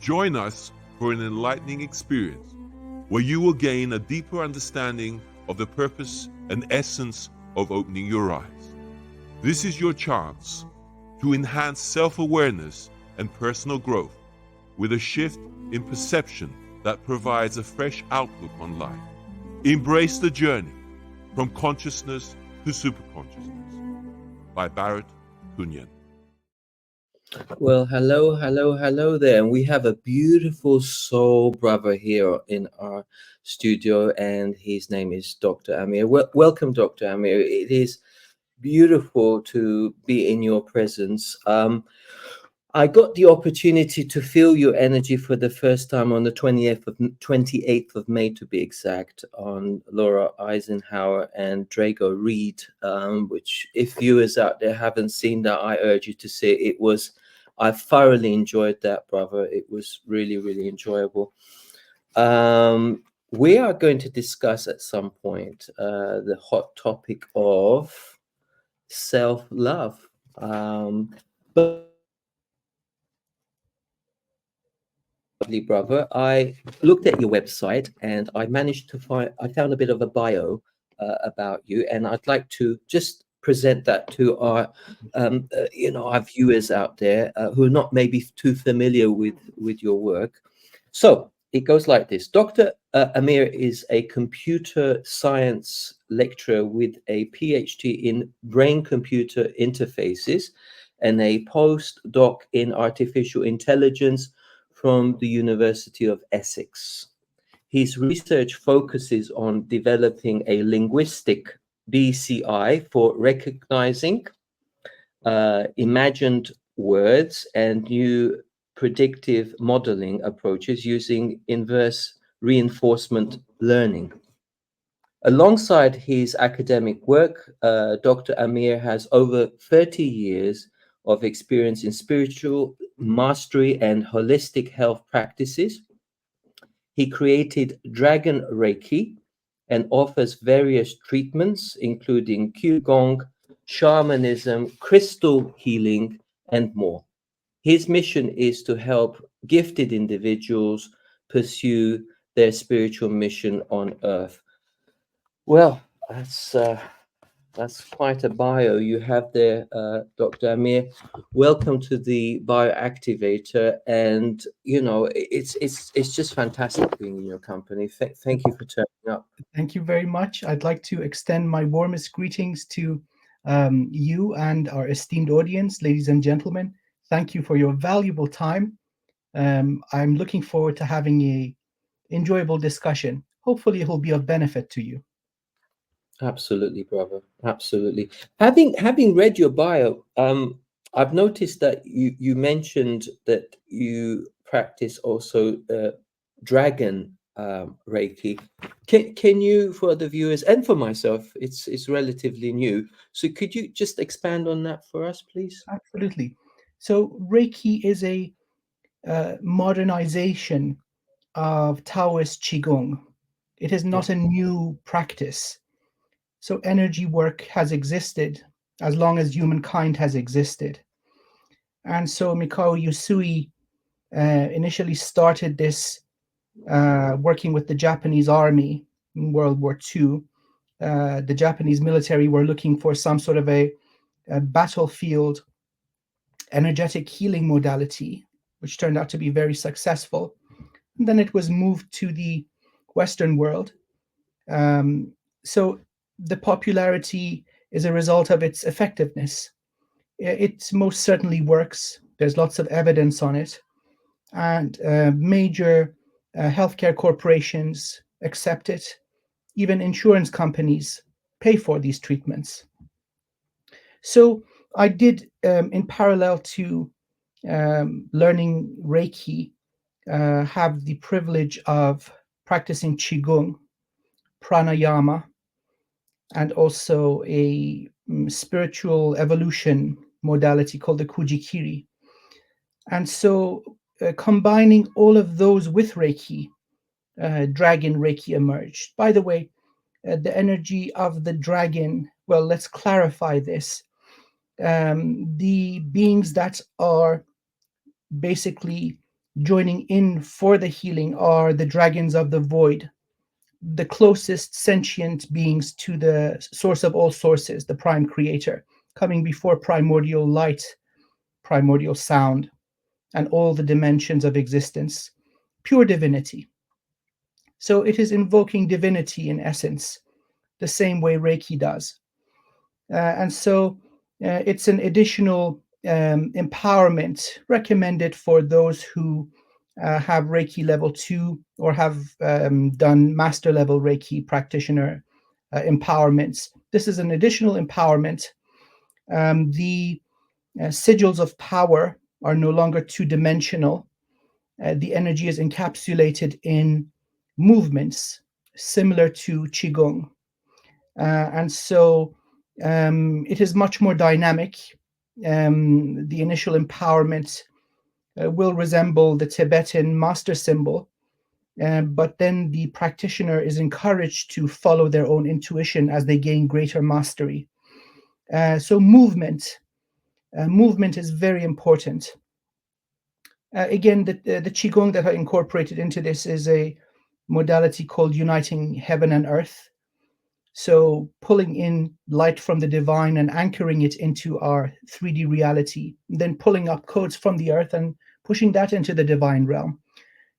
Join us for an enlightening experience where you will gain a deeper understanding of the purpose and essence of opening your eyes. This is your chance to enhance self-awareness and personal growth with a shift in perception that provides a fresh outlook on life. Embrace the journey from consciousness to superconsciousness by Barrett Kunyan. Well, hello there. And we have a beautiful soul brother here in our studio, and his name is Dr. Amir. Welcome, Dr. Amir. It is beautiful to be in your presence. I got the opportunity to feel your energy for the first time on the 28th of May, to be exact, on Laura Eisenhower and Drago Reed, which if viewers out there haven't seen that, I urge you to see it. I thoroughly enjoyed that, brother. It was really, really enjoyable. We are going to discuss at some point the hot topic of self-love. But lovely brother, I looked at your website and I found a bit of a bio about you, and I'd like to just present that to our our viewers out there who are not maybe too familiar with your work. So it goes like this. Dr. Amir is a computer science lecturer with a PhD in brain-computer interfaces and a postdoc in artificial intelligence from the University of Essex. His research focuses on developing a linguistic BCI for recognizing imagined words and new predictive modeling approaches using inverse reinforcement learning. Alongside his academic work, Dr. Amir has over 30 years of experience in spiritual mastery and holistic health practices. He created Dragon Reiki and offers various treatments, including Qigong, shamanism, crystal healing, and more. His mission is to help gifted individuals pursue their spiritual mission on Earth. Well, that's quite a bio you have there, Dr. Amir. Welcome to the Bio Activator, and it's just fantastic being in your company. Thank you for turning up. Thank you very much. I'd like to extend my warmest greetings to you and our esteemed audience, ladies and gentlemen. Thank you for your valuable time. I'm looking forward to having a enjoyable discussion. Hopefully, it will be of benefit to you. Absolutely, brother. Absolutely. Having read your bio, I've noticed that you mentioned that you practice also Dragon Reiki. Can you, for the viewers and for myself, it's relatively new. So could you just expand on that for us, please? Absolutely. So Reiki is a modernization of Taoist Qigong. It is not a new practice. So energy work has existed as long as humankind has existed. And so Mikao Usui initially started this working with the Japanese army in World War II. The Japanese military were looking for some sort of a battlefield energetic healing modality, which turned out to be very successful. And then it was moved to the Western world. So the popularity is a result of its effectiveness. It most certainly works. There's lots of evidence on it. And major healthcare corporations accept it. Even insurance companies pay for these treatments. So I did, in parallel to learning Reiki, have the privilege of practicing Qigong, pranayama, and also a spiritual evolution modality called the Kujikiri. And so combining all of those with Reiki, Dragon Reiki emerged. By the way, the energy of the dragon, well, let's clarify this. The beings that are basically joining in for the healing are the dragons of the void, the closest sentient beings to the source of all sources, the prime creator, coming before primordial light, primordial sound, and all the dimensions of existence, pure divinity. So it is invoking divinity in essence, the same way Reiki does. And so it's an additional empowerment recommended for those who have Reiki level 2 or have done master level Reiki practitioner empowerments. This is an additional empowerment. The sigils of power are no longer two-dimensional. The energy is encapsulated in movements similar to Qigong. And so it is much more dynamic. The initial empowerment will resemble the Tibetan master symbol, but then the practitioner is encouraged to follow their own intuition as they gain greater mastery. So movement is very important. Again, the Qigong that I incorporated into this is a modality called uniting heaven and earth. So pulling in light from the divine and anchoring it into our 3D reality, then pulling up codes from the earth and pushing that into the divine realm.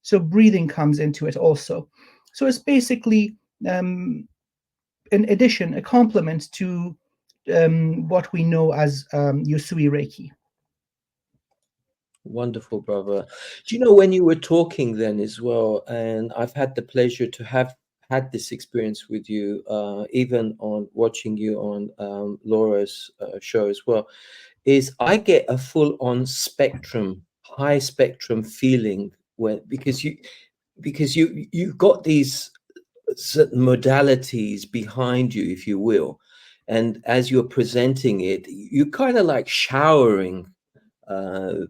So breathing comes into it also. So it's basically an addition, a complement to what we know as Usui Reiki. Wonderful, brother. Do you know, when you were talking then as well, and I've had the pleasure to have had this experience with you, even on watching you on Laura's show as well, is I get a full-on spectrum, high spectrum feeling when because you've got these certain modalities behind you, if you will, and as you're presenting it, you're kind of like showering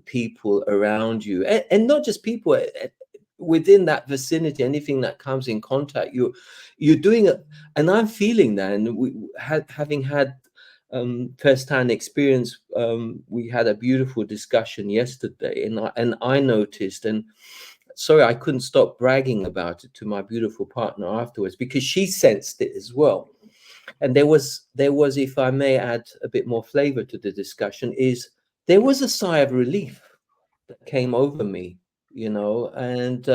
people around you, and not just people within that vicinity. Anything that comes in contact, you're doing it, and I'm feeling that. And having had first-hand experience, we had a beautiful discussion yesterday, and I noticed, and sorry, I couldn't stop bragging about it to my beautiful partner afterwards, because she sensed it as well. And there was, if I may add a bit more flavor to the discussion, is there was a sigh of relief that came over me, you know, and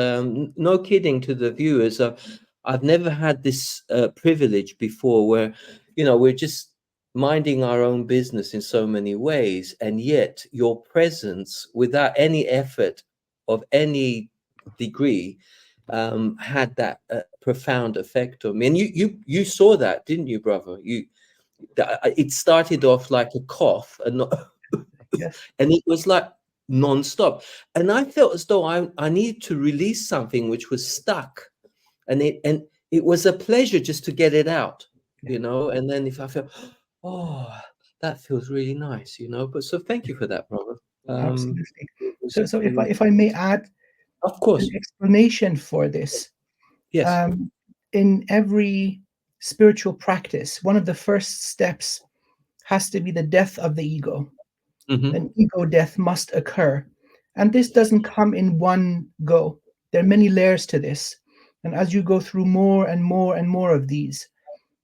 no kidding to the viewers, I've never had this privilege before where, you know, we're just minding our own business in so many ways, and yet your presence, without any effort of any degree, had that profound effect on me. And you saw that, didn't you, brother? It started off like a cough, and not, Yes. and it was like non-stop. And I felt as though I needed to release something which was stuck, and it was a pleasure just to get it out, you know. And then if I felt, oh, that feels really nice, you know. But so thank you for that, brother. Absolutely. It So was, if I may add of course, an explanation for this, yes. in every spiritual practice, one of the first steps has to be the death of the ego. Mm-hmm. An ego death must occur. And this doesn't come in one go. There are many layers to this. And as you go through more and more and more of these,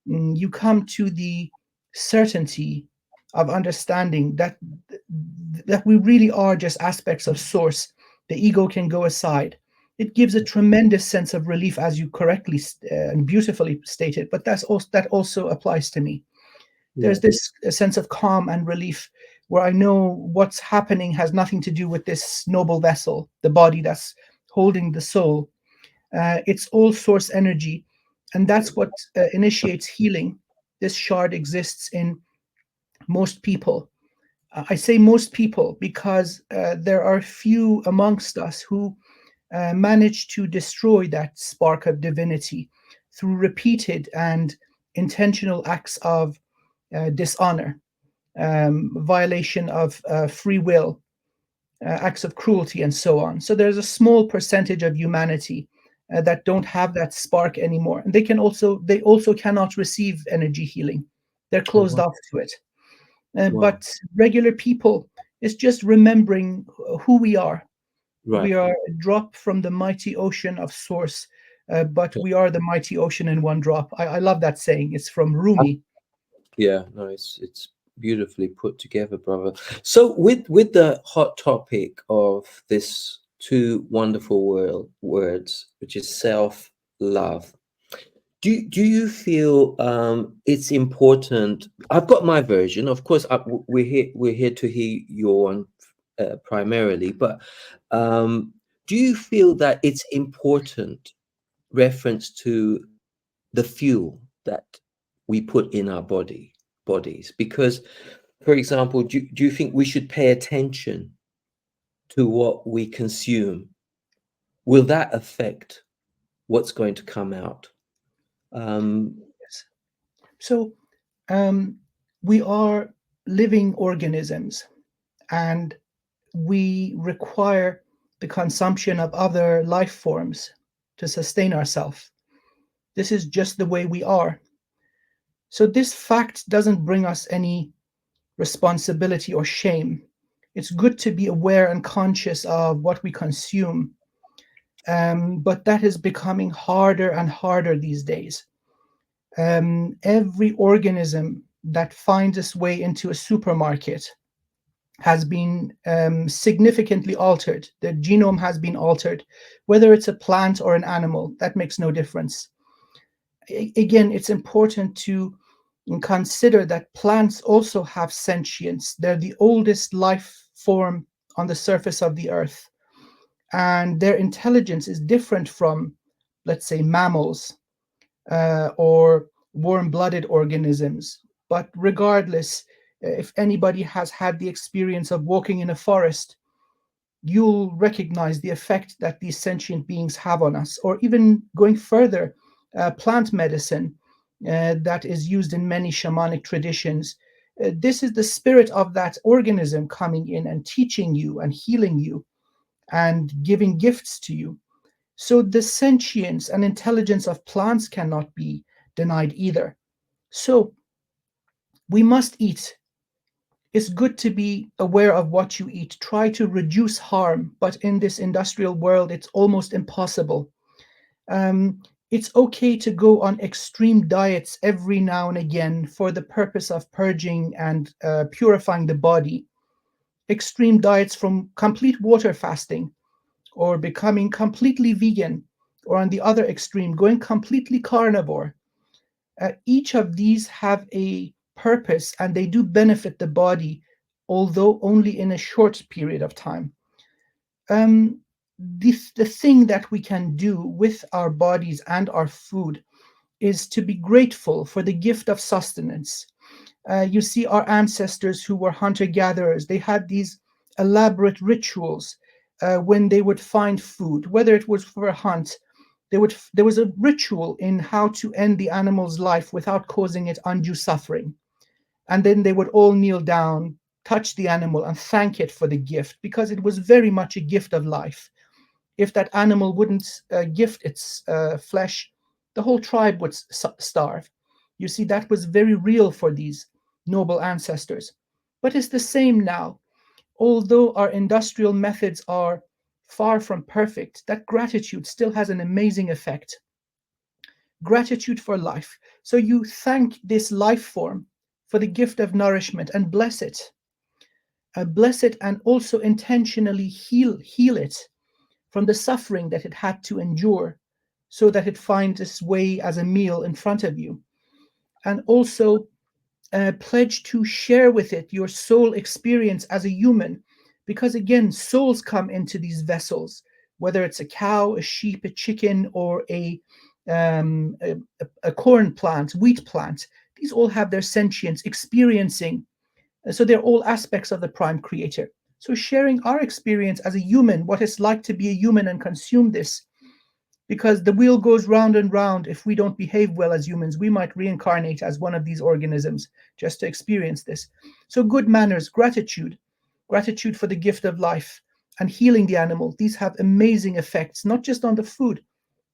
you come to the certainty of understanding that we really are just aspects of source. The ego can go aside. It gives a tremendous sense of relief, as you correctly and beautifully stated. But that also applies to me. There's this sense of calm and relief, where I know what's happening has nothing to do with this noble vessel, the body that's holding the soul. It's all source energy, and that's what initiates healing. This shard exists in most people. I say most people because there are few amongst us who manage to destroy that spark of divinity through repeated and intentional acts of dishonor, violation of free will, acts of cruelty, and so on. So there's a small percentage of humanity that don't have that spark anymore, and they also cannot receive energy healing. They're closed off to it. But regular people, it's just remembering who we are, Right. We are a drop from the mighty ocean of source, but Yeah. we are the mighty ocean in one drop. I love that saying. It's from Rumi. Yeah, no, it's beautifully put together, brother. So with the hot topic of this two wonderful words, which is self-love, do you feel it's important? I've got my version, of course. We're here to hear your one primarily, but do you feel that it's important reference to the fuel that we put in our bodies? Because, for example, do you think we should pay attention to what we consume? Will that affect what's going to come out? Yes. So we are living organisms, and we require the consumption of other life forms to sustain ourselves. This is just the way we are. So this fact doesn't bring us any responsibility or shame. It's good to be aware and conscious of what we consume, but that is becoming harder and harder these days. Every organism that finds its way into a supermarket has been significantly altered. The genome has been altered, whether it's a plant or an animal, that makes no difference. Again, it's important to consider that plants also have sentience. They're the oldest life form on the surface of the earth, and their intelligence is different from, let's say, mammals or warm-blooded organisms. But regardless, if anybody has had the experience of walking in a forest, you'll recognize the effect that these sentient beings have on us. Or even going further, plant medicine that is used in many shamanic traditions. This is the spirit of that organism coming in and teaching you and healing you and giving gifts to you. So the sentience and intelligence of plants cannot be denied either. So we must eat. It's good to be aware of what you eat. Try to reduce harm, but in this industrial world, it's almost impossible. It's okay to go on extreme diets every now and again for the purpose of purging and purifying the body. Extreme diets from complete water fasting or becoming completely vegan, or on the other extreme, going completely carnivore. Each of these have a purpose and they do benefit the body, although only in a short period of time. Um, the thing that we can do with our bodies and our food is to be grateful for the gift of sustenance. You see, our ancestors who were hunter gatherers, they had these elaborate rituals when they would find food, whether it was for a hunt. There was a ritual in how to end the animal's life without causing it undue suffering. And then they would all kneel down, touch the animal, and thank it for the gift, because it was very much a gift of life. If that animal wouldn't gift its flesh, the whole tribe would starve. You see, that was very real for these noble ancestors. But it's the same now. Although our industrial methods are far from perfect, that gratitude still has an amazing effect. Gratitude for life. So you thank this life form for the gift of nourishment and bless it. Bless it and also intentionally heal it from the suffering that it had to endure so that it finds its way as a meal in front of you. And also pledge to share with it your soul experience as a human. Because again, souls come into these vessels, whether it's a cow, a sheep, a chicken, or a corn plant, wheat plant. These all have their sentience, experiencing. So they're all aspects of the prime creator. So sharing our experience as a human, what it's like to be a human and consume this, because the wheel goes round and round. If we don't behave well as humans, we might reincarnate as one of these organisms just to experience this. So good manners, gratitude for the gift of life, and healing the animal. These have amazing effects, not just on the food,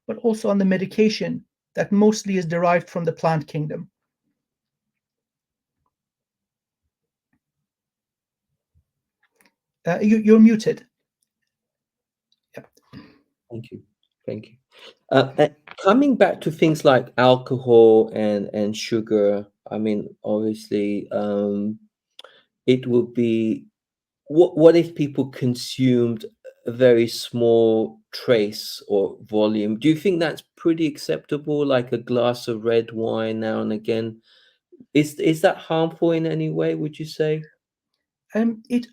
but also on the medication that mostly is derived from the plant kingdom. You're muted. Thank you. Thank you. Coming back to things like alcohol and sugar, I mean, obviously, it would be what if people consumed a very small trace or volume? Do you think that's pretty acceptable, like a glass of red wine now and again? Is that harmful in any way, would you say? Um, it,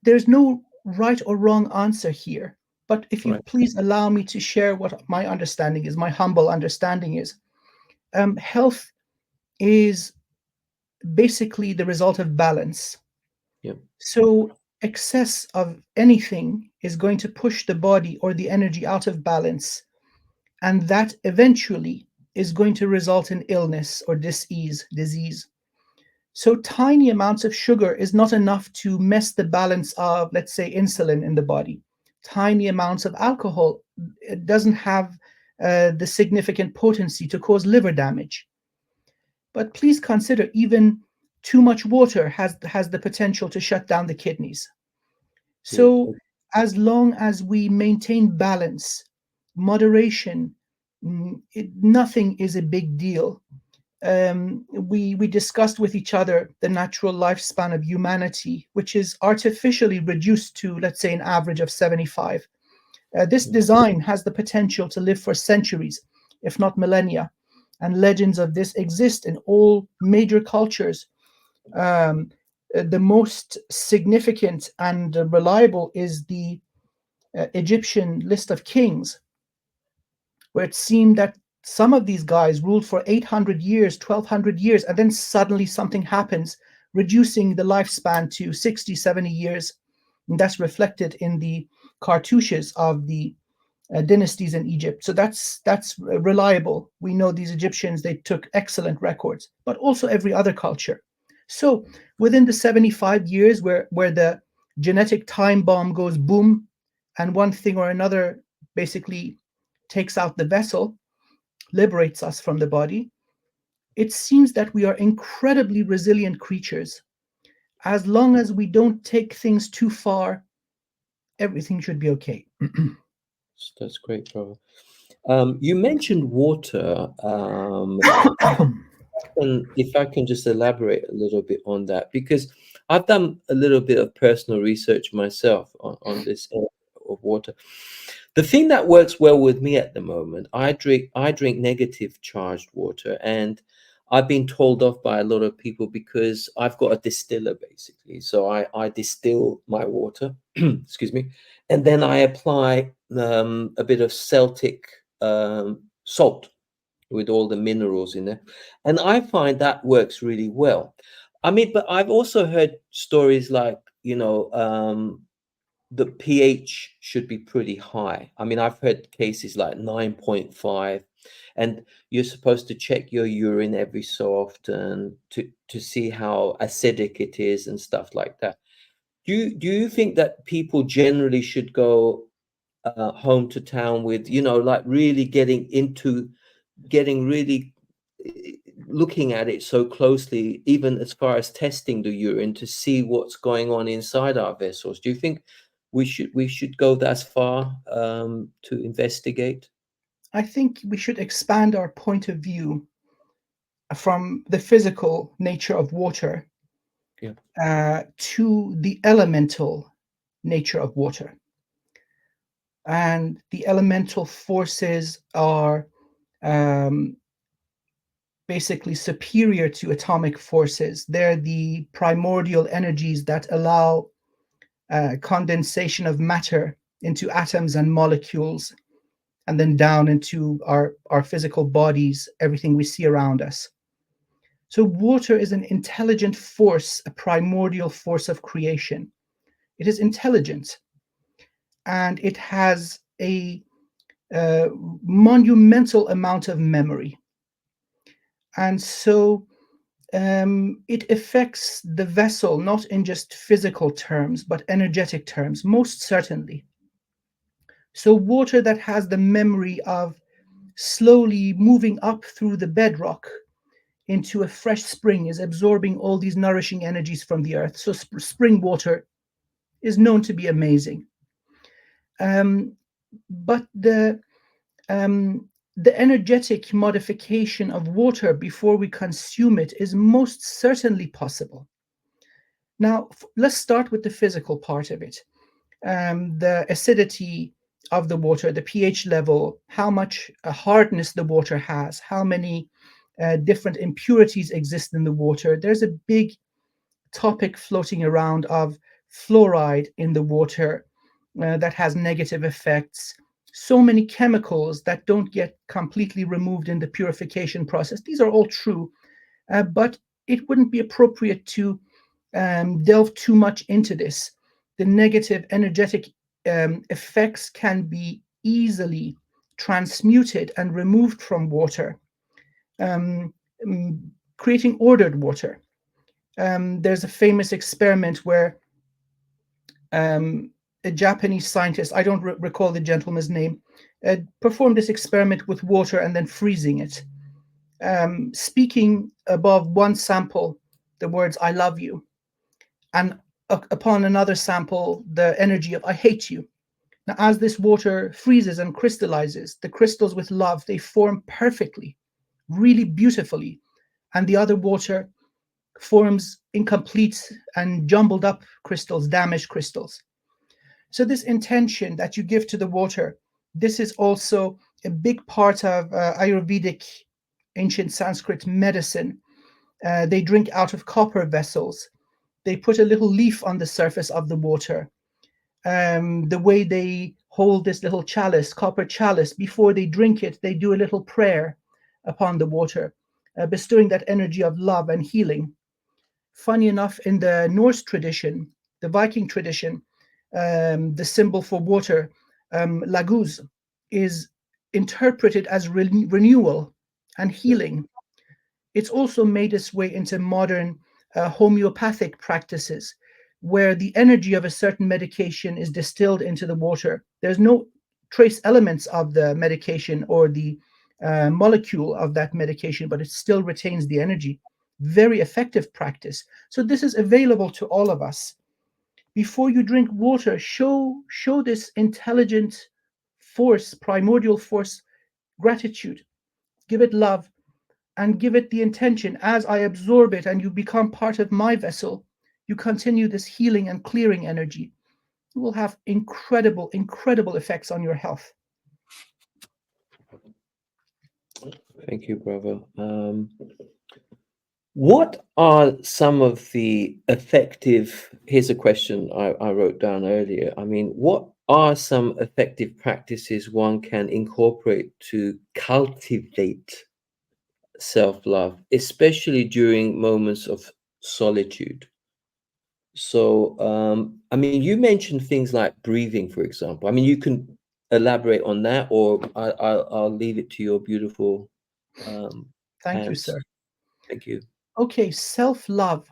there's no right or wrong answer here. But if you Right. please allow me to share what my understanding is, my humble understanding is, health is basically the result of balance. Yeah. So excess of anything is going to push the body or the energy out of balance, and that eventually is going to result in illness or disease. So tiny amounts of sugar is not enough to mess the balance of, let's say, insulin in the body. Tiny amounts of alcohol, it doesn't have the significant potency to cause liver damage. But please consider, even too much water has the potential to shut down the kidneys. Yeah. So as long as we maintain balance, moderation, nothing is a big deal. We discussed with each other the natural lifespan of humanity, which is artificially reduced to, let's say, an average of 75. This design has the potential to live for centuries, if not millennia, and legends of this exist in all major cultures. Um, the most significant and reliable is the Egyptian list of kings, where it seemed that some of these guys ruled for 800 years, 1200 years, and then suddenly something happens, reducing the lifespan to 60, 70 years. And that's reflected in the cartouches of the dynasties in Egypt. So that's reliable. We know these Egyptians, they took excellent records, but also every other culture. So within the 75 years where the genetic time bomb goes boom, and one thing or another basically takes out the vessel, liberates us from the body, it seems that we are incredibly resilient creatures. As long as we don't take things too far, everything should be okay. That's great, brother. You mentioned water. And if I can just elaborate a little bit on that, because I've done a little bit of personal research myself on this area of water. The thing that works well with me at the moment, I drink negative charged water, and I've been told off by a lot of people because I've got a distiller basically. So I distill my water, excuse me, and then I apply a bit of Celtic salt with all the minerals in there. And I find that works really well. I mean, but I've also heard stories like, the pH should be pretty high. I mean, I've heard cases like 9.5, and you're supposed to check your urine every so often to see how acidic it is and stuff like that. Do you think that people generally should go home to town with, like really getting really looking at it so closely, even as far as testing the urine to see what's going on inside our vessels? Do you think we should go that far to investigate? I think we should expand our point of view from the physical nature of water Yeah. to the elemental nature of water. And the elemental forces are um, basically superior to atomic forces. They're the primordial energies that allow condensation of matter into atoms and molecules, and then down into our physical bodies, everything we see around us. So water is an intelligent force, a primordial force of creation. It is intelligent, and it has a monumental amount of memory. And so it affects the vessel not in just physical terms, but energetic terms, most certainly. So water that has the memory of slowly moving up through the bedrock into a fresh spring is absorbing all these nourishing energies from the earth. So spring water is known to be amazing. Um, but the energetic modification of water before we consume it is most certainly possible. Now, let's start with the physical part of it. The acidity of the water, the pH level, how much hardness the water has, how many different impurities exist in the water. There's a big topic floating around of fluoride in the water that has negative effects. So many chemicals that don't get completely removed in the purification process. These are all true, but it wouldn't be appropriate to delve too much into this. The negative energetic effects can be easily transmuted and removed from water, um, creating ordered water. There's a famous experiment where a Japanese scientist, I don't recall the gentleman's name, performed this experiment with water and then freezing it, speaking above one sample the words "I love you," and upon another sample the energy of "I hate you." Now, as this water freezes and crystallizes, the crystals with love, they form perfectly, really beautifully, and the other water forms incomplete and jumbled up crystals, damaged crystals. So this intention that you give to the water, this is also a big part of Ayurvedic ancient Sanskrit medicine. They drink out of copper vessels. They put a little leaf on the surface of the water. The way they hold this little chalice, copper chalice, before they drink it, they do a little prayer upon the water, bestowing that energy of love and healing. Funny enough, in the Norse tradition, the Viking tradition, the symbol for water, laguz, is interpreted as renewal and healing. It's also made its way into modern homeopathic practices where the energy of a certain medication is distilled into the water. There's no trace elements of the medication or the molecule of that medication, but it still retains the energy. Very effective practice. So this is available to all of us. Before you drink water, show this intelligent force, primordial force, gratitude. Give it love and give it the intention. As I absorb it and you become part of my vessel, you continue this healing and clearing energy. It will have incredible, incredible effects on your health. Thank you, brother. What are some of the effective, here's a question I wrote down earlier. I mean, what are some effective practices one can incorporate to cultivate self-love, especially during moments of solitude? So, I mean, you mentioned things like breathing, for example. I mean, you can elaborate on that, or I'll leave it to your beautiful Thank you, hands. sir. Thank you. Okay, self-love.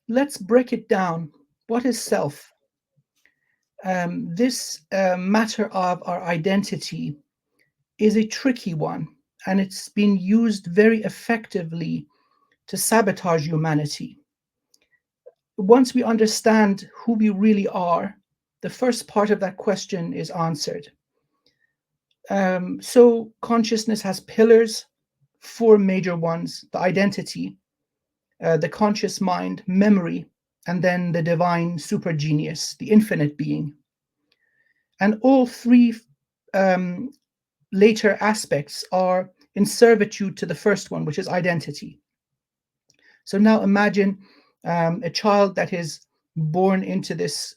Let's break it down. What is self? This matter of our identity is a tricky one, and it's been used very effectively to sabotage humanity. Once we understand who we really are, the first part of that question is answered. So consciousness has pillars, four major ones: the identity, the conscious mind, memory, and then the divine super genius, the infinite being. And all three um, later aspects are in servitude to the first one, which is identity. So now imagine a child that is born into this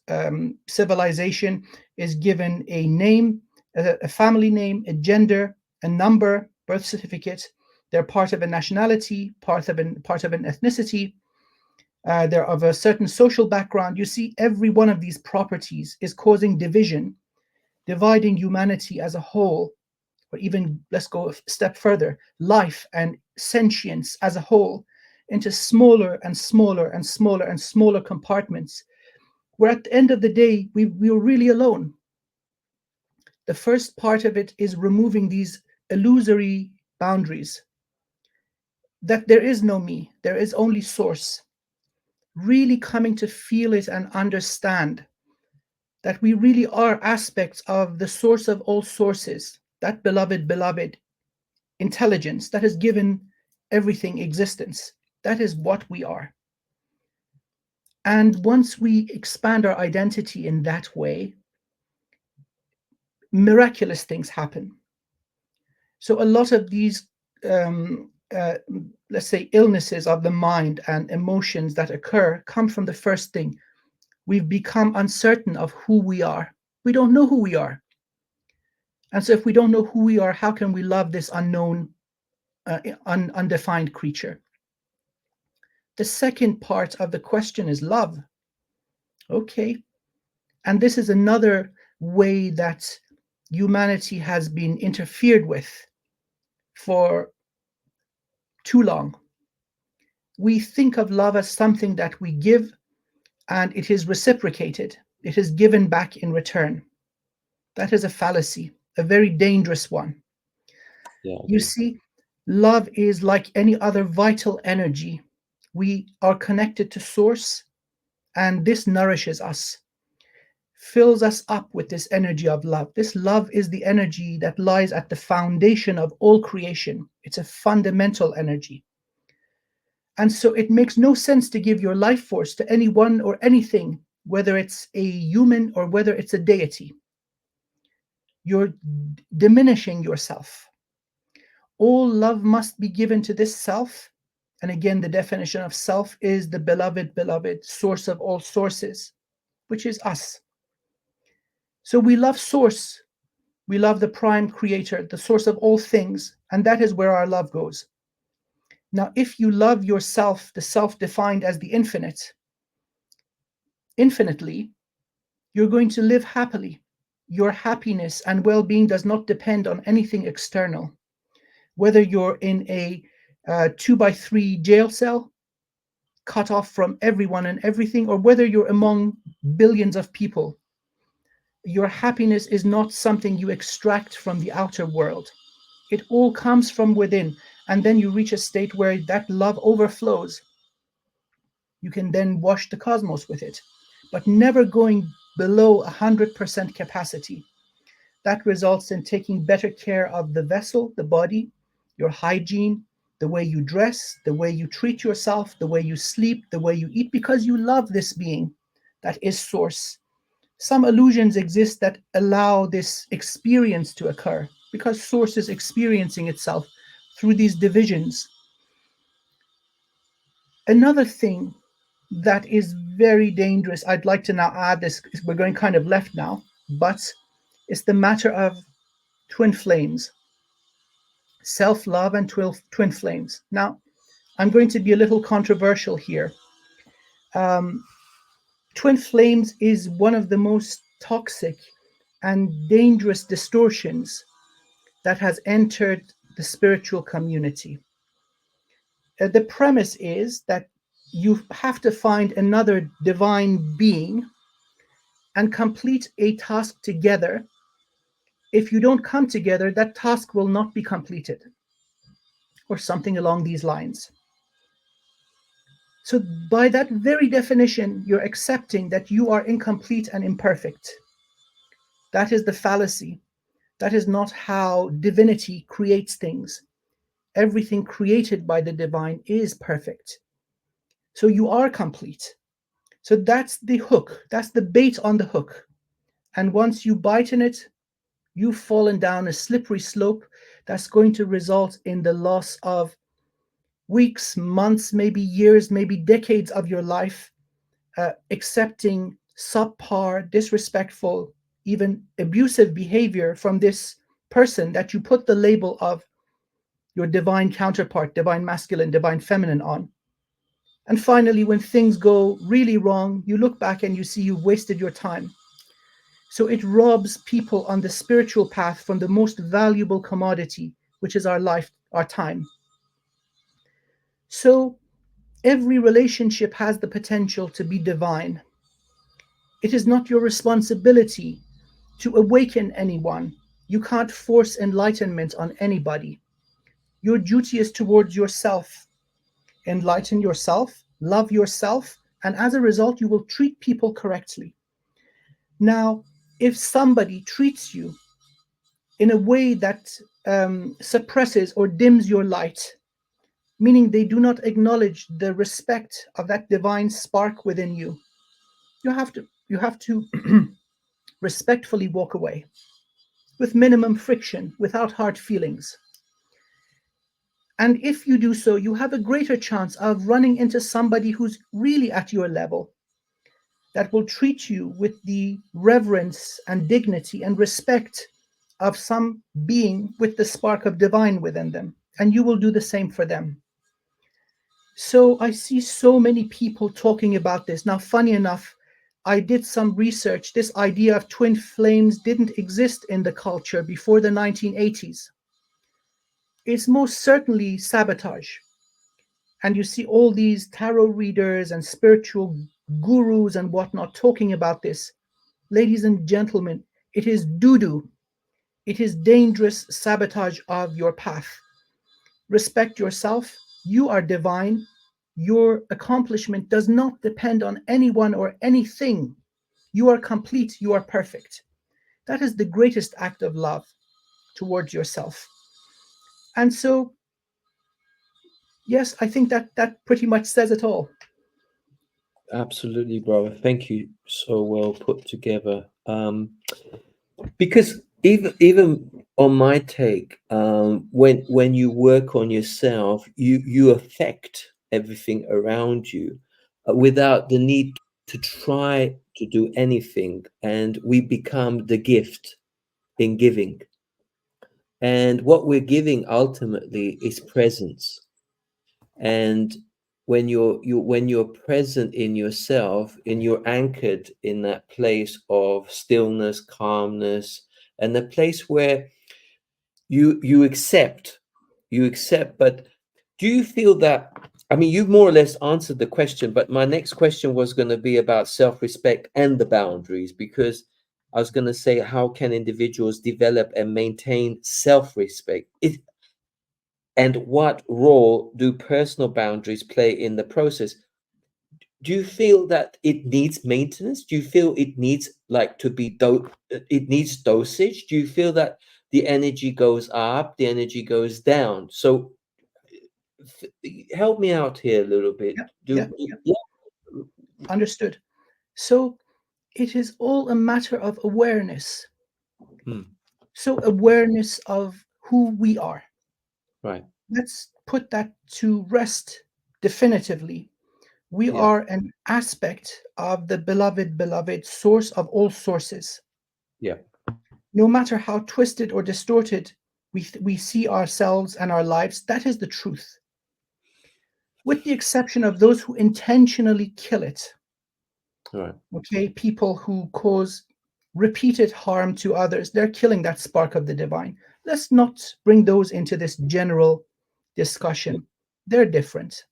civilization is given a name, a family name, a gender, a number, birth certificate. They're part of a nationality, part of an ethnicity. They're of a certain social background. You see, every one of these properties is causing division, dividing humanity as a whole, or even, let's go a step further, life and sentience as a whole into smaller and smaller and smaller and smaller compartments, where at the end of the day, we're really alone. The first part of it is removing these illusory boundaries, that there is no me, there is only source. Really coming to feel it and understand that we really are aspects of the source of all sources, that beloved intelligence that has given everything existence. That is what we are. And once we expand our identity in that way, miraculous things happen. So a lot of these, let's say, illnesses of the mind and emotions that occur come from the first thing. We've become uncertain of who we are. We don't know who we are. And so if we don't know who we are, how can we love this unknown, undefined creature? The second part of the question is love. Okay. And this is another way that humanity has been interfered with for too long. We think of love as something that we give and it is reciprocated. It is given back in return. That is a fallacy, a very dangerous one. Yeah. You see, love is like any other vital energy. We are connected to source, and this nourishes us, fills us up with this energy of love. This love is the energy that lies at the foundation of all creation. It's a fundamental energy. And so it makes no sense to give your life force to anyone or anything, whether it's a human or whether it's a deity. You're diminishing yourself. All love must be given to this self. And again, the definition of self is the beloved source of all sources, which is us. So we love source. We love the prime creator, the source of all things. And that is where our love goes. Now, if you love yourself, the self defined as the infinitely, you're going to live happily. Your happiness and well-being does not depend on anything external. Whether you're in a 2x3 jail cell, cut off from everyone and everything, or whether you're among billions of people, your happiness is not something you extract from the outer world. It all comes from within. And then you reach a state where that love overflows. You can then wash the cosmos with it, but never going below 100% capacity. That results in taking better care of the vessel, the body, your hygiene, the way you dress, the way you treat yourself, the way you sleep, the way you eat, because you love this being that is source. Some illusions exist that allow this experience to occur because source is experiencing itself through these divisions. Another thing that is very dangerous, I'd like to now add this, we're going kind of left now, but it's the matter of twin flames, self-love and twin flames. Now, I'm going to be a little controversial here. Twin flames is one of the most toxic and dangerous distortions that has entered the spiritual community. The premise is that you have to find another divine being and complete a task together. If you don't come together, that task will not be completed, or something along these lines. So by that very definition, you're accepting that you are incomplete and imperfect. That is the fallacy. That is not how divinity creates things. Everything created by the divine is perfect. So you are complete. So that's the hook. That's the bait on the hook. And once you bite in it, you've fallen down a slippery slope that's going to result in the loss of weeks, months, maybe years, maybe decades of your life, accepting subpar, disrespectful, even abusive behavior from this person that you put the label of your divine counterpart, divine masculine, divine feminine on. And finally, when things go really wrong, you look back and you see you've wasted your time. So it robs people on the spiritual path from the most valuable commodity, which is our life, our time. So every relationship has the potential to be divine. It is not your responsibility to awaken anyone. You can't force enlightenment on anybody. Your duty is towards yourself. Enlighten yourself, love yourself, and as a result, you will treat people correctly. Now, if somebody treats you in a way that suppresses or dims your light, meaning they do not acknowledge the respect of that divine spark within you, you have to respectfully walk away with minimum friction, without hard feelings. And if you do so, you have a greater chance of running into somebody who's really at your level, that will treat you with the reverence and dignity and respect of some being with the spark of divine within them. And you will do the same for them. So I see so many people talking about this. Now, funny enough, I did some research. This idea of twin flames didn't exist in the culture before the 1980s. It's most certainly sabotage. And you see all these tarot readers and spiritual gurus and whatnot talking about this. Ladies and gentlemen, it is doo-doo. It is dangerous sabotage of your path. Respect yourself. You are divine. Your accomplishment does not depend on anyone or anything. You are complete. You are perfect. That is the greatest act of love towards yourself. And so, yes, I think that pretty much says it all. Absolutely, brother. Thank you. So well put together. Because even on my take, when you work on yourself, you affect everything around you without the need to try to do anything, and we become the gift in giving. And what we're giving ultimately is presence. And when you're present in yourself, and you're anchored in that place of stillness, calmness, and the place where you accept, but do you feel that, I mean, you've more or less answered the question, but my next question was going to be about self-respect and the boundaries, because I was going to say, how can individuals develop and maintain self-respect? And what role do personal boundaries play in the process? Do you feel that it needs maintenance? Do you feel it needs like to be it needs dosage? Do you feel that the energy goes up, the energy goes down? So help me out here a little bit. Yeah, yeah. Understood. So it is all a matter of awareness. So awareness of who we are. Right. Let's put that to rest definitively. We Yeah. are an aspect of the beloved source of all sources. Yeah. No matter how twisted or distorted we see ourselves and our lives, that is the truth. With the exception of those who intentionally kill it. Right. Okay, people who cause repeated harm to others, they're killing that spark of the divine. Let's not bring those into this general discussion. They're different.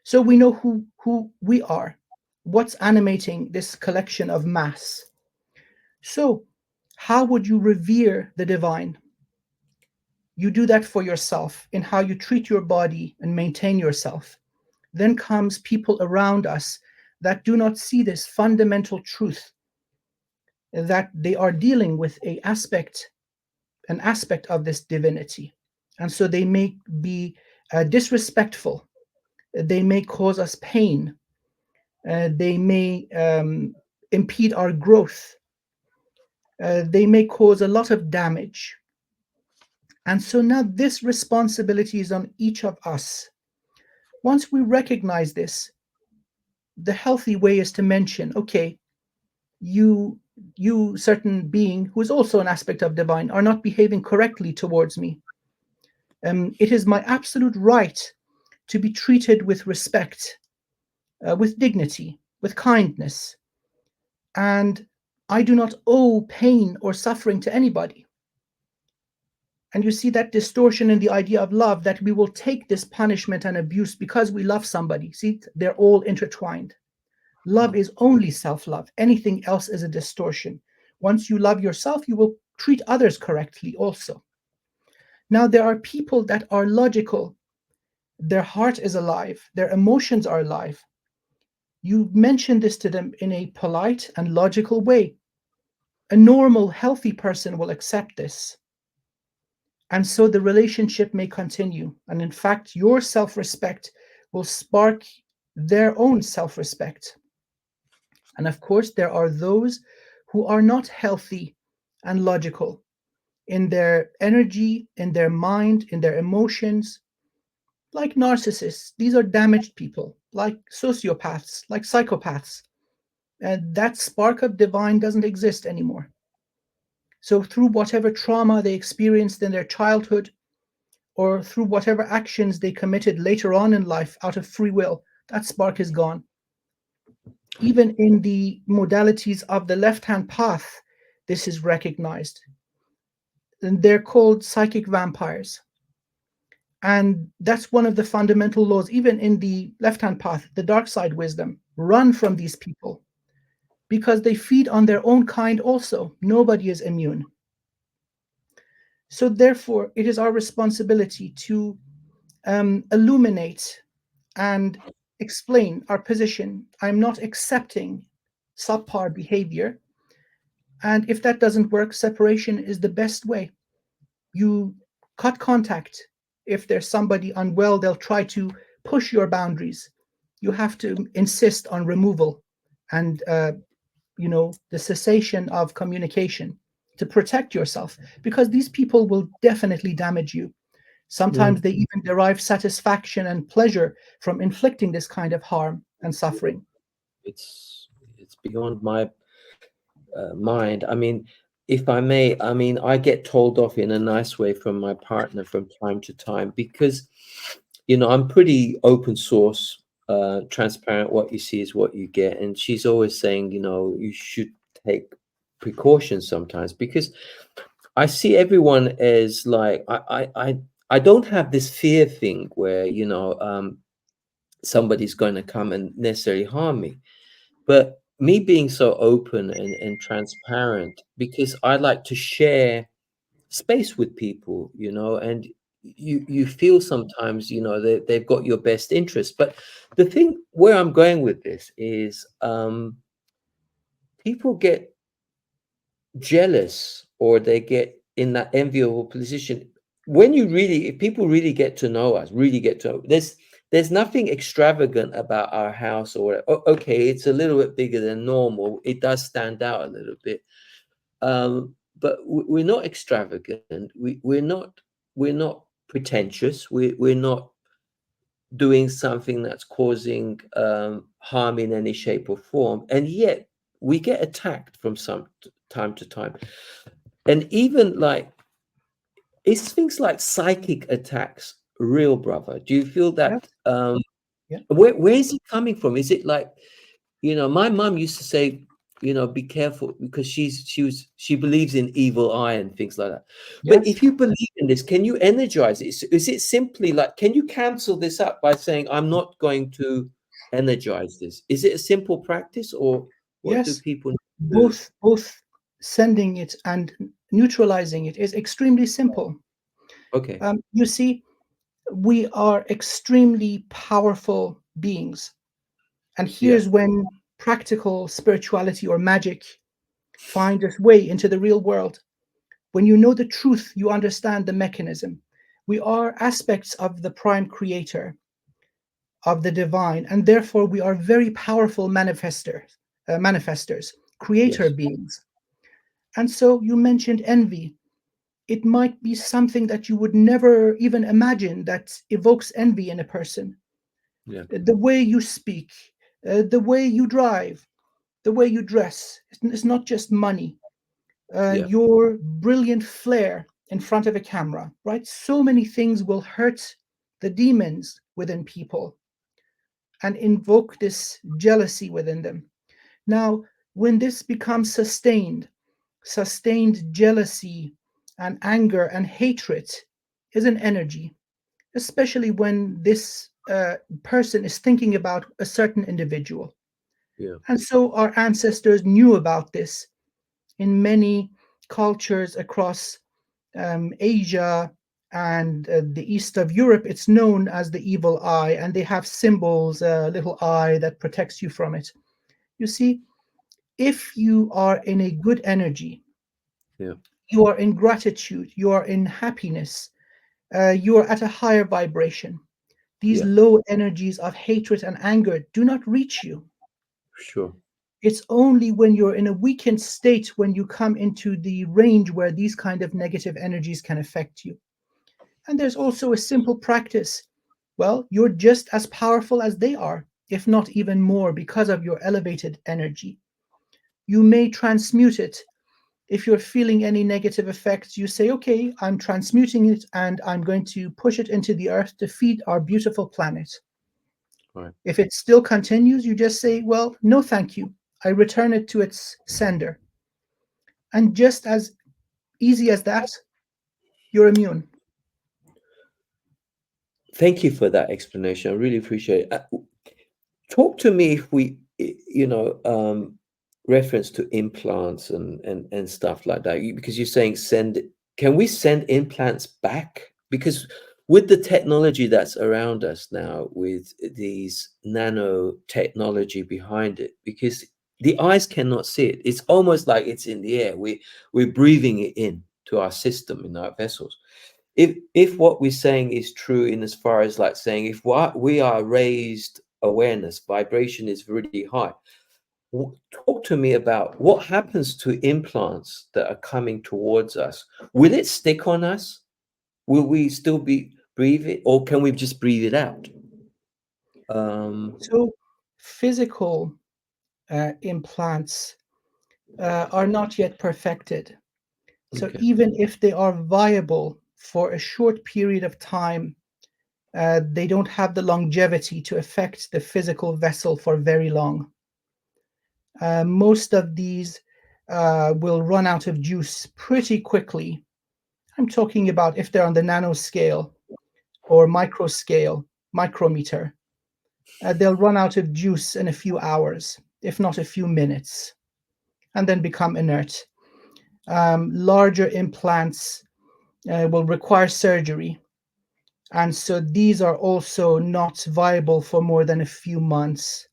So we know who we are, what's animating this collection of mass. So, how would you revere the divine? You do that for yourself in how you treat your body and maintain yourself. Then comes people around us that do not see this fundamental truth, that they are dealing with an aspect of this divinity. And so they may be disrespectful. They may cause us pain. They may impede our growth. They may cause a lot of damage. And so now this responsibility is on each of us. Once we recognize this, the healthy way is to mention, okay, you certain being who is also an aspect of divine are not behaving correctly towards me. It is my absolute right to be treated with respect, with dignity, with kindness, and I do not owe pain or suffering to anybody. And you see that distortion in the idea of love, that we will take this punishment and abuse because we love somebody. See, they're all intertwined. Love is only self-love. Anything else is a distortion. Once you love yourself, you will treat others correctly also. Now, there are people that are logical. Their heart is alive. Their emotions are alive. You mention this to them in a polite and logical way. A normal, healthy person will accept this. And so the relationship may continue. And in fact, your self respect will spark their own self respect. And of course, there are those who are not healthy and logical in their energy, in their mind, in their emotions, like narcissists. These are damaged people, like sociopaths, like psychopaths. And that spark of divine doesn't exist anymore. So, through whatever trauma they experienced in their childhood, or through whatever actions they committed later on in life out of free will, that spark is gone. Even in the modalities of the left hand path, this is recognized. And they're called psychic vampires. And that's one of the fundamental laws, even in the left hand path, the dark side wisdom. Run from these people because they feed on their own kind also. Nobody is immune. So, therefore, it is our responsibility to illuminate and explain our position. I'm not accepting subpar behavior. And if that doesn't work, separation is the best way. You cut contact. If there's somebody unwell, they'll try to push your boundaries. You have to insist on removal and the cessation of communication to protect yourself, because these people will definitely damage you. Sometimes they even derive satisfaction and pleasure from inflicting this kind of harm and suffering. It's beyond my mind. I mean, if I may, I mean, I get told off in a nice way from my partner from time to time because, I'm pretty open source, transparent. What you see is what you get. And she's always saying, you should take precautions sometimes because I see everyone as like, I don't have this fear thing where, somebody's going to come and necessarily harm me. But me being so open and transparent, because I like to share space with people, and you feel sometimes, they've got your best interest. But the thing where I'm going with this is people get jealous or they get in that enviable position when if people really get to know us, really get to know, there's nothing extravagant about our house or okay, it's a little bit bigger than normal, it does stand out a little bit, but we're not extravagant, we're not pretentious, we're not doing something that's causing harm in any shape or form, and yet we get attacked from some time to time. And even like, is things like psychic attacks real, brother? Do you feel Yes. that Yeah. where is it coming from? Is it like, my mom used to say, be careful because she believes in evil eye and things like that. But Yes. if you believe in this, can you energize it? Is it simply like, can you cancel this out by saying, I'm not going to energize this? Is it a simple practice, or what do Yes. people do? Both sending it and neutralizing it is extremely simple. Okay. You see, we are extremely powerful beings. And Yeah. here's when practical spirituality or magic find its way into the real world. When you know the truth, you understand the mechanism. We are aspects of the prime creator, of the divine, and therefore we are very powerful manifestors, creator Yes. beings. And so you mentioned envy. It might be something that you would never even imagine that evokes envy in a person. Yeah. The way you speak, the way you drive, the way you dress. It's not just money. Yeah. Your brilliant flair in front of a camera, right? So many things will hurt the demons within people and invoke this jealousy within them. Now, when this becomes sustained jealousy and anger and hatred is an energy, especially when this person is thinking about a certain individual. Yeah. And so our ancestors knew about this in many cultures across Asia and the east of Europe, it's known as the evil eye, and they have symbols, a little eye that protects you from it. You see, if you are in a good energy, Yeah. you are in gratitude, you are in happiness, you are at a higher vibration. These Yeah. low energies of hatred and anger do not reach you. Sure. It's only when you're in a weakened state when you come into the range where these kind of negative energies can affect you. And there's also a simple practice. Well, you're just as powerful as they are, if not even more, because of your elevated energy. You may transmute it. If you're feeling any negative effects, you say, okay, I'm transmuting it and I'm going to push it into the earth to feed our beautiful planet. Right. If it still continues, you just say, well, no, thank you. I return it to its sender. And just as easy as that, you're immune. Thank you for that explanation. I really appreciate it. Talk to me if we, reference to implants and stuff like that. Because you're saying can we send implants back? Because with the technology that's around us now, with these nanotechnology behind it, because the eyes cannot see it, it's almost like it's in the air. We're breathing it in to our system, in our vessels. If what we're saying is true, in as far as like saying, if what we are raised awareness, vibration is really high, talk to me about what happens to implants that are coming towards us. Will it stick on us? Will we still be breathing, or can we just breathe it out? So, physical implants are not yet perfected. So, Okay. even if they are viable for a short period of time, they don't have the longevity to affect the physical vessel for very long. Most of these will run out of juice pretty quickly. I'm talking about if they're on the nanoscale or micro scale, micrometer. They'll run out of juice in a few hours, if not a few minutes, and then become inert. Larger implants will require surgery. And so these are also not viable for more than a few months.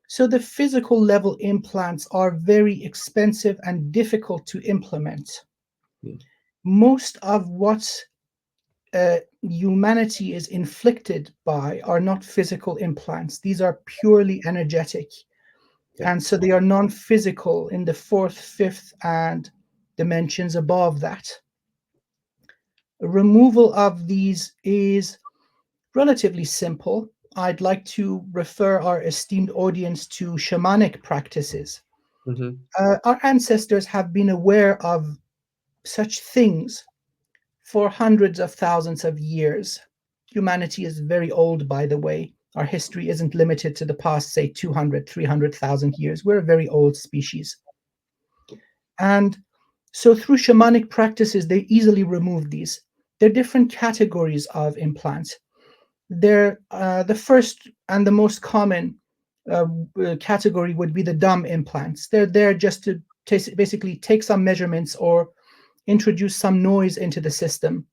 So the physical level implants are very expensive and difficult to implement. Yeah. Most of what humanity is inflicted by are not physical implants. These are purely energetic. Yeah. And so they are non-physical in the fourth, fifth, and dimensions above that. Removal of these is relatively simple. I'd like to refer our esteemed audience to shamanic practices. Mm-hmm. Our ancestors have been aware of such things for hundreds of thousands of years. Humanity is very old, by the way. Our history isn't limited to the past, say, 200, 300,000 years. We're a very old species. And so through shamanic practices, they easily remove these. There are different categories of implants. The first and the most common category would be the dumb implants. They're there just to basically take some measurements or introduce some noise into the system.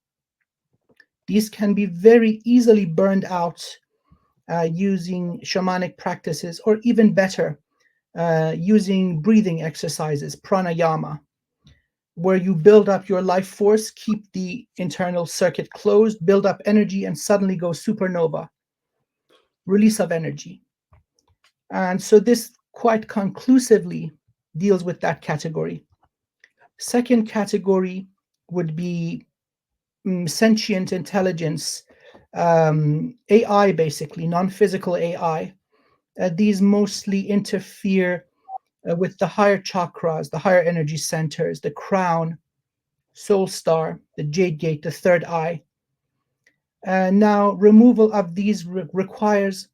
These can be very easily burned out using shamanic practices, or even better, using breathing exercises, pranayama, where you build up your life force, keep the internal circuit closed, build up energy, and suddenly go supernova, release of energy. And so this quite conclusively deals with that category. Second category would be sentient intelligence, AI, basically, non-physical AI. These mostly interfere with the higher chakras, the higher energy centers, the crown, soul star, the jade gate, the third eye. Now, removal of these requires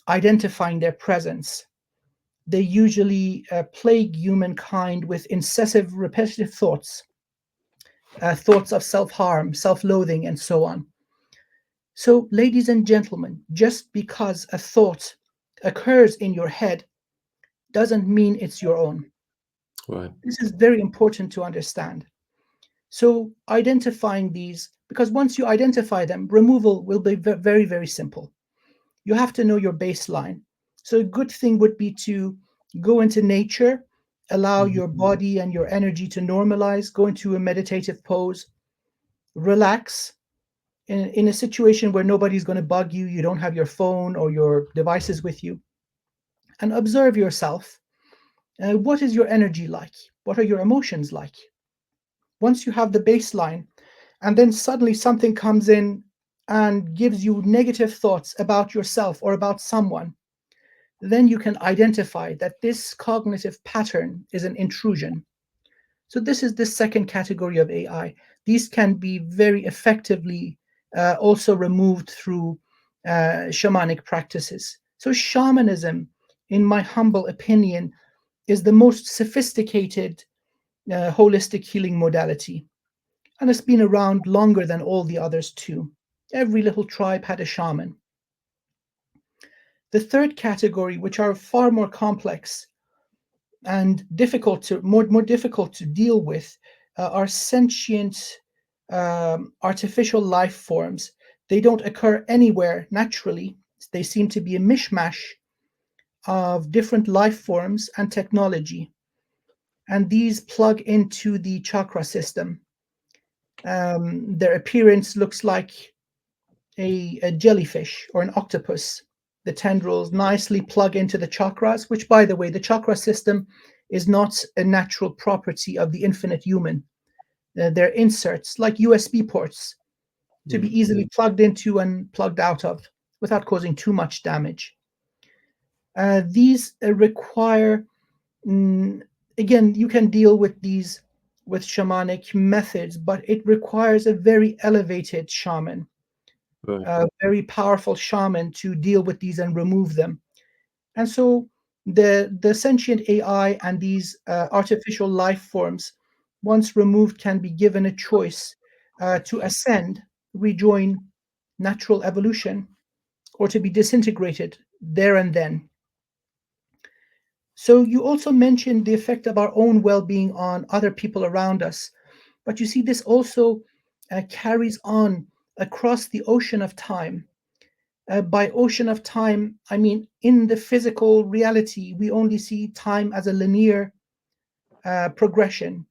identifying their presence. They usually plague humankind with incessant, repetitive thoughts, thoughts of self-harm, self-loathing, and so on. So, ladies and gentlemen, just because a thought occurs in your head doesn't mean it's your own. Right. This is very important to understand. So identifying these, because once you identify them, removal will be very, very simple. You have to know your baseline. So a good thing would be to go into nature, allow your body and your energy to normalize, go into a meditative pose, relax in a situation where nobody's going to bug you, you don't have your phone or your devices with you, and observe yourself. What is your energy like? What are your emotions like? Once you have the baseline, and then suddenly something comes in and gives you negative thoughts about yourself or about someone, then you can identify that this cognitive pattern is an intrusion. So this is the second category of AI. These can be very effectively also removed through shamanic practices. So shamanism, in my humble opinion, is the most sophisticated holistic healing modality. And it's been around longer than all the others too. Every little tribe had a shaman. The third category, which are far more complex and more difficult to deal with, are sentient artificial life forms. They don't occur anywhere naturally. They seem to be a mishmash of different life forms and technology. And these plug into the chakra system. Their appearance looks like a jellyfish or an octopus. The tendrils nicely plug into the chakras, which, by the way, the chakra system is not a natural property of the infinite human. They're inserts like USB ports to be easily plugged into and plugged out of without causing too much damage. These require, again, you can deal with these with shamanic methods, but it requires a very elevated shaman, a very powerful shaman to deal with these and remove them. And so the sentient AI and these artificial life forms, once removed, can be given a choice to ascend, rejoin natural evolution, or to be disintegrated there and then. So you also mentioned the effect of our own well-being on other people around us, but you see this also carries on across the ocean of time. By ocean of time, I mean in the physical reality, we only see time as a linear progression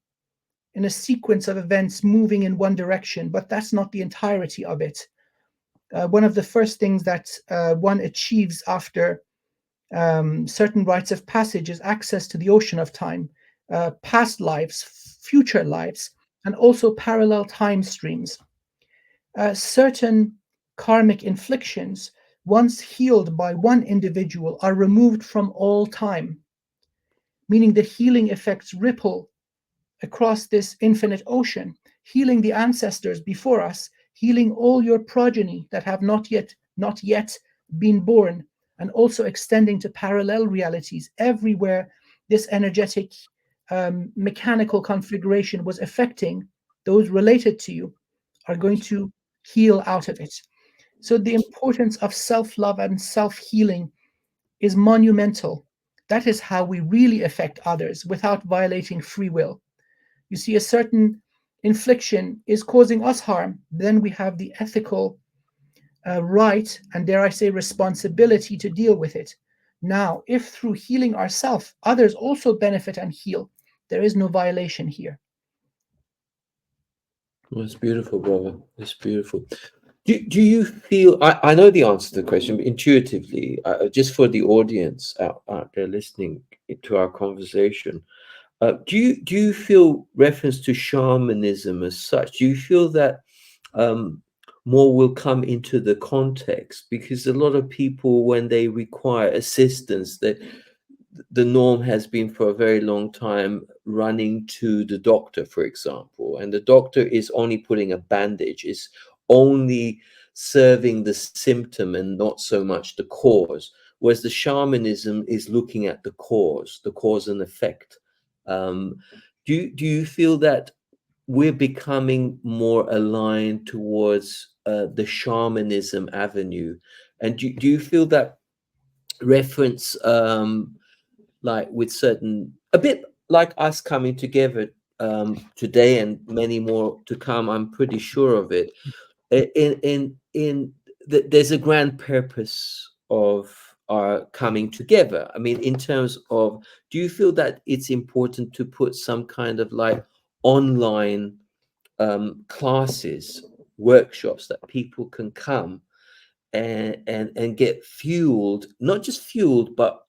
in a sequence of events moving in one direction, but that's not the entirety of it. One of the first things that one achieves after certain rites of passage is access to the ocean of time, past lives, future lives, and also parallel time streams. Certain karmic inflictions, once healed by one individual, are removed from all time, meaning the healing effects ripple across this infinite ocean, healing the ancestors before us, healing all your progeny that have not yet been born, and also extending to parallel realities everywhere this energetic mechanical configuration was affecting. Those related to you are going to heal out of it. So the importance of self-love and self-healing is monumental. That is how we really affect others without violating free will. You see, a certain infliction is causing us harm, then we have the ethical right, and dare I say responsibility, to deal with it. Now, if through healing ourselves, others also benefit and heal, there is no violation here. That's beautiful, brother. That's beautiful. Do you feel, I know the answer to the question, but intuitively, just for the audience out there listening to our conversation, do you feel reference to shamanism as such? Do you feel that more will come into the context? Because a lot of people, when they require assistance, the norm has been for a very long time running to the doctor, for example, and the doctor is only putting a bandage, is only serving the symptom and not so much the cause, whereas the shamanism is looking at the cause and effect. Do you feel that we're becoming more aligned towards the shamanism avenue? And do you feel that reference, like with certain, a bit like us coming together today and many more to come. I'm pretty sure of it. There's a grand purpose of our coming together. I mean, in terms of, do you feel that it's important to put some kind of like online classes, workshops that people can come and get fueled, not just fueled, but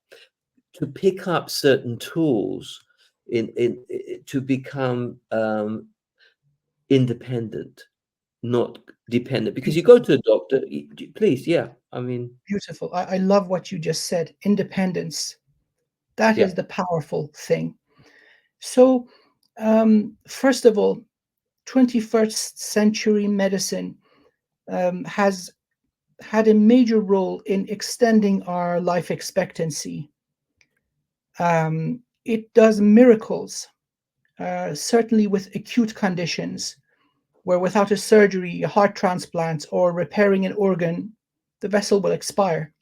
to pick up certain tools to become independent, not dependent? Because you go to a doctor, please, yeah. I mean, Beautiful. I love what you just said. Independence. That yeah, is the powerful thing. So, first of all, 21st century medicine has had a major role in extending our life expectancy. It does miracles, certainly with acute conditions, where without a surgery, a heart transplant, or repairing an organ, the vessel will expire.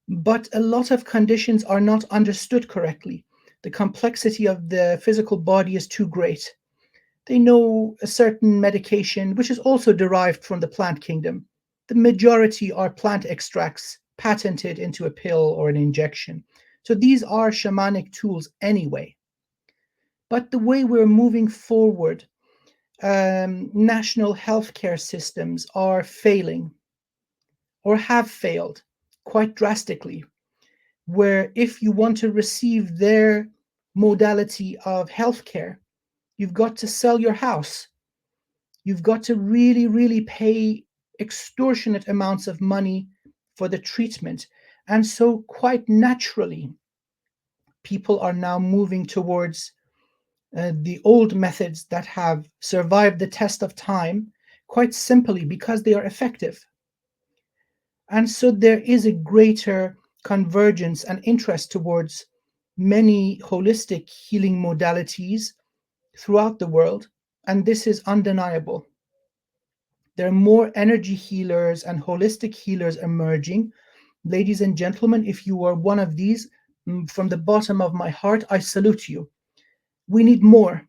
But a lot of conditions are not understood correctly. The complexity of the physical body is too great. They know a certain medication, which is also derived from the plant kingdom. The majority are plant extracts patented into a pill or an injection. So these are shamanic tools anyway. But the way we're moving forward, national healthcare systems are failing or have failed quite drastically, where if you want to receive their modality of healthcare, you've got to sell your house. You've got to really, really pay extortionate amounts of money for the treatment. And so, quite naturally, people are now moving towards the old methods that have survived the test of time, quite simply because they are effective. And so, there is a greater convergence and interest towards many holistic healing modalities throughout the world. And this is undeniable. There are more energy healers and holistic healers emerging. Ladies and gentlemen, if you are one of these, from the bottom of my heart, I salute you. We need more.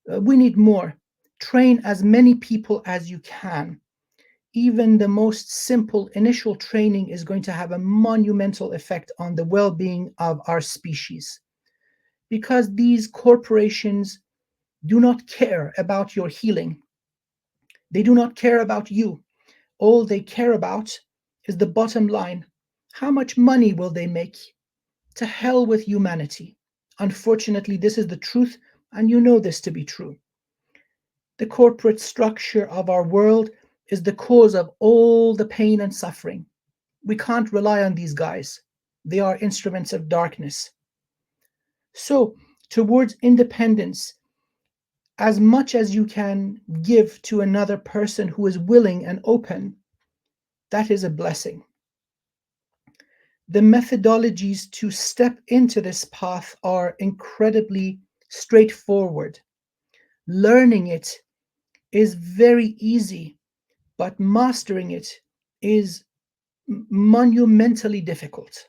We need more. Train as many people as you can. Even the most simple initial training is going to have a monumental effect on the well being of our species. Because these corporations do not care about your healing, they do not care about you. All they care about is the bottom line. How much money will they make? To hell with humanity. Unfortunately, this is the truth, and you know this to be true. The corporate structure of our world is the cause of all the pain and suffering. We can't rely on these guys. They are instruments of darkness. So, towards independence, as much as you can give to another person who is willing and open, that is a blessing. The methodologies to step into this path are incredibly straightforward. Learning it is very easy, but mastering it is monumentally difficult.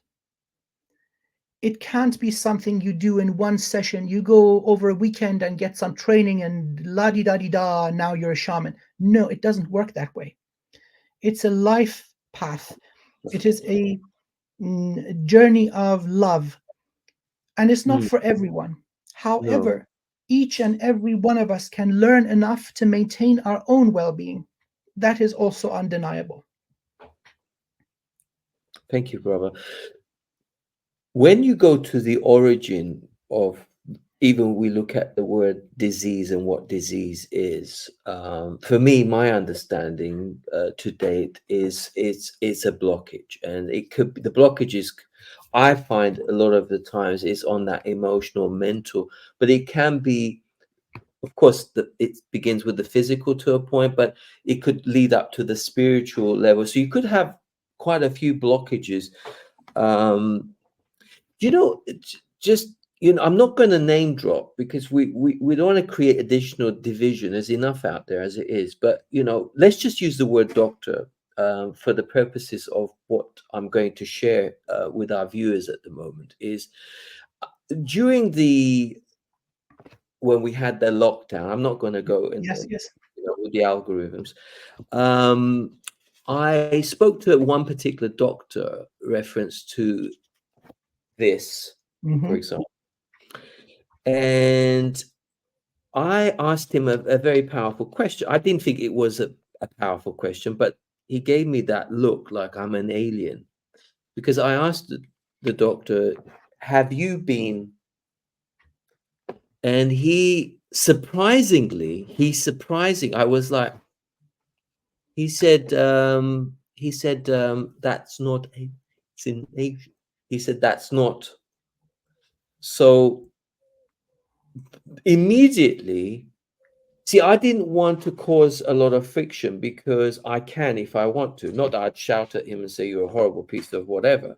It can't be something you do in one session. You go over a weekend and get some training and la di da di da, now you're a shaman. No, it doesn't work that way. It's a life path. It is a journey of love, and it's not for everyone. no, However, each and every one of us can learn enough to maintain our own well being. That is also undeniable. thank you, brother. When you go to the origin of, even we look at the word disease and what disease is, for me, my understanding to date is it's a blockage, and it could be, the blockage is, I find a lot of the times is on that emotional, mental, but it can be, of course, it begins with the physical to a point, but it could lead up to the spiritual level. So you could have quite a few blockages. Um, just, I'm not going to name drop because we don't want to create additional division. There's enough out there as it is. But let's just use the word doctor for the purposes of what I'm going to share with our viewers at the moment. Is during the when we had the lockdown. I'm not going to go Yes, yes. with the algorithms. I spoke to one particular doctor reference to this, for example, and I asked him a very powerful question. I didn't think it was a powerful question, but he gave me that look like I'm an alien, because I asked the doctor, have you been? And I was like, he said, that's not, it's in Asia. He said, that's not. So immediately, see, I didn't want to cause a lot of friction, because I can if I want to. Not that I'd shout at him and say, you're a horrible piece of whatever.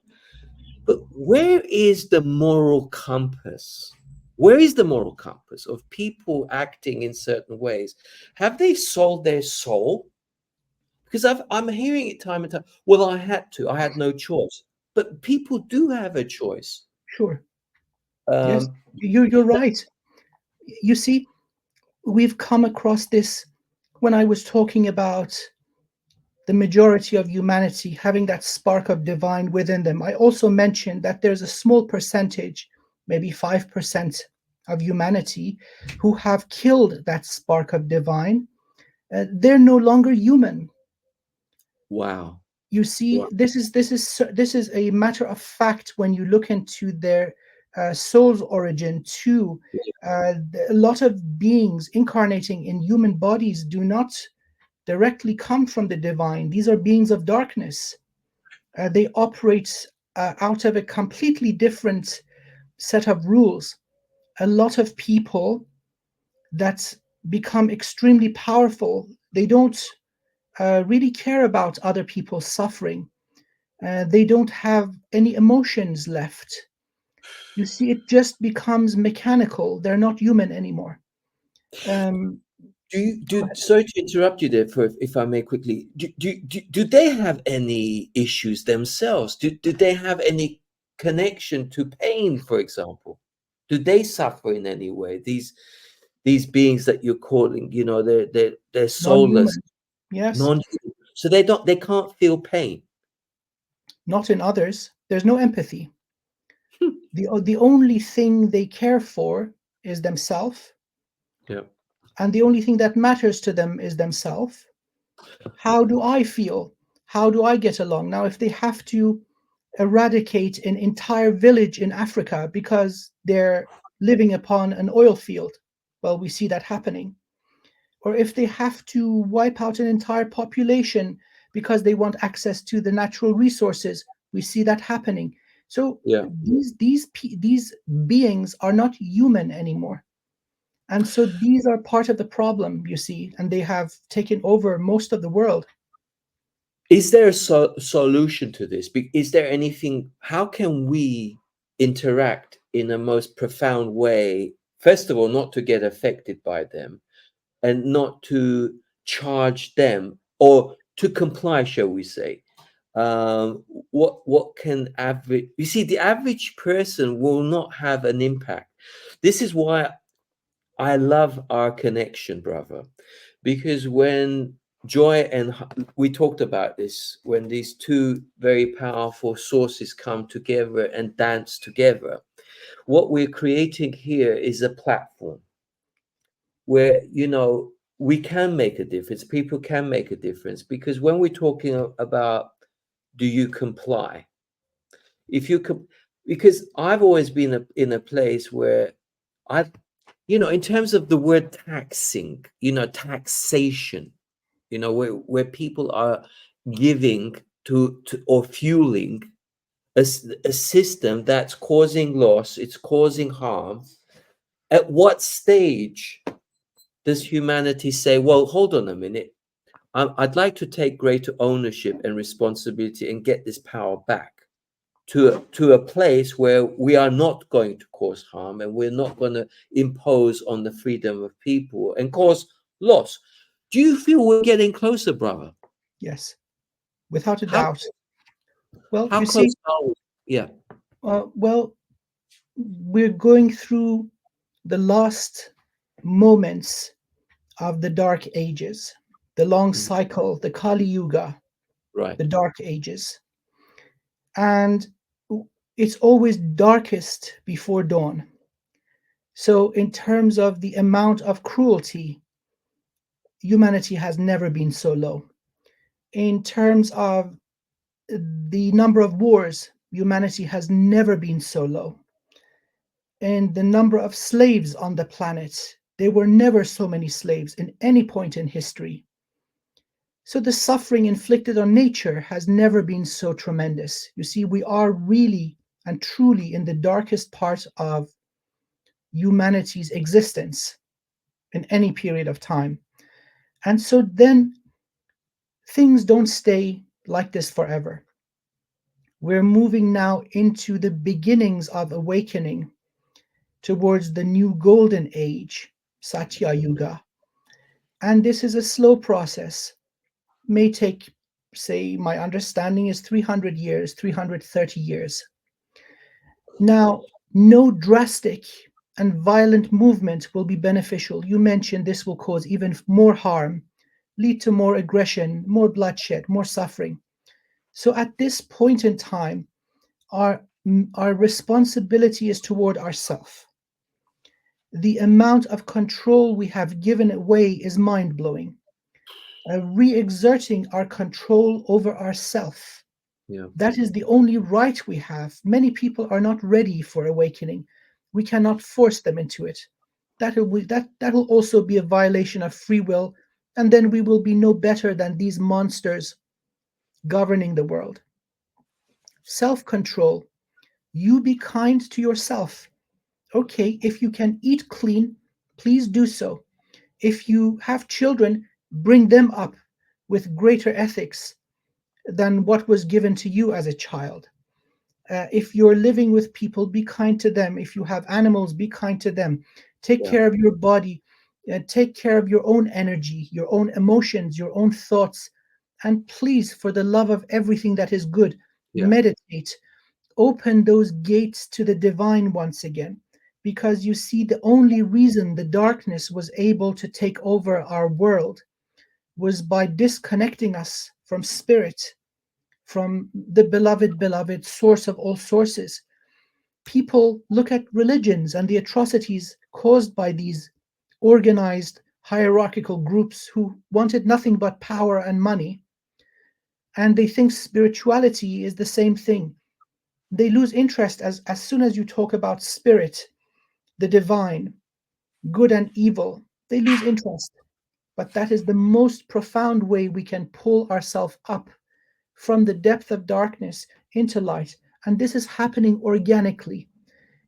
But where is the moral compass? Where is the moral compass of people acting in certain ways? Have they sold their soul? Because I'm hearing it time and time. Well, I had no choice. But people do have a choice. Sure. Yes, you're right. You see, we've come across this when I was talking about the majority of humanity having that spark of divine within them. I also mentioned that there's a small percentage, maybe 5% of humanity, who have killed that spark of divine. They're no longer human. Wow. You see, Wow. this is a matter of fact when you look into their soul's origin too. A lot of beings incarnating in human bodies do not directly come from the divine. These are beings of darkness. They operate out of a completely different set of rules. A lot of people that become extremely powerful, they don't really care about other people's suffering. They don't have any emotions left. You see, it just becomes mechanical. They're not human anymore. Um, Sorry to interrupt you there, if I may quickly. Do they have any issues themselves? Do they have any connection to pain, for example? Do they suffer in any way? These beings that you're calling, they're soulless, Non-human, yes, non. So they can't feel pain. not in others. There's no empathy. The only thing they care for is themselves, Yeah. and the only thing that matters to them is themselves. How do I feel? How do I get along? Now, if they have to eradicate an entire village in Africa because they're living upon an oil field, well, we see that happening. Or if they have to wipe out an entire population because they want access to the natural resources, we see that happening. So Yeah. these beings are not human anymore. And so these are part of the problem, you see, and they have taken over most of the world. Is there a solution to this? Is there anything? How can we interact in a most profound way? First of all, not to get affected by them, and not to charge them, or to comply, shall we say? What can average? You see, the average person will not have an impact. This is why I love our connection, brother, because when joy and we talked about this, when these two very powerful sources come together and dance together, what we're creating here is a platform where we can make a difference. People can make a difference, because when we're talking about, do you comply? If you could, because I've always been in a place where I, in terms of the word taxing, taxation, where people are giving to or fueling a system that's causing loss, it's causing harm. At what stage does humanity say, well, hold on a minute, I'd like to take greater ownership and responsibility and get this power back to a place where we are not going to cause harm, and we're not going to impose on the freedom of people and cause loss? Do you feel we're getting closer, brother? Yes, without a How doubt. Well, how you close see, are we? Yeah. well, we're going through the last moments of the Dark Ages, the long cycle, the Kali Yuga, Right. the Dark Ages. And it's always darkest before dawn. So, in terms of the amount of cruelty, humanity has never been so low. In terms of the number of wars, humanity has never been so low. And the number of slaves on the planet, there were never so many slaves in any point in history. So the suffering inflicted on nature has never been so tremendous. You see, we are really and truly in the darkest part of humanity's existence in any period of time. And so then things don't stay like this forever. We're moving now into the beginnings of awakening towards the new golden age, Satya Yuga. And this is a slow process, may take, say, my understanding is 300 years, 330 years. Now, no drastic and violent movement will be beneficial. You mentioned this will cause even more harm, lead to more aggression, more bloodshed, more suffering. So at this point in time, our, our responsibility is toward ourselves. The amount of control we have given away is mind-blowing. Re-exerting our control over ourself. Yeah. That is the only right we have. Many people are not ready for awakening. We cannot force them into it. That'll also be a violation of free will, and then we will be no better than these monsters governing the world. Self-control. You be kind to yourself. Okay, if you can eat clean, please do so. If you have children, bring them up with greater ethics than what was given to you as a child. If you're living with people, be kind to them. If you have animals, be kind to them. Take Yeah. care of your body. Take care of your own energy, your own emotions, your own thoughts. And please, for the love of everything that is good, Yeah. meditate. Open those gates to the divine once again. Because you see, the only reason the darkness was able to take over our world was by disconnecting us from spirit, from the beloved source of all sources. People look at religions and the atrocities caused by these organized hierarchical groups who wanted nothing but power and money, and they think spirituality is the same thing. They lose interest as soon as you talk about spirit, the divine, good and evil. They lose interest. But that is the most profound way we can pull ourselves up from the depth of darkness into light. And this is happening organically.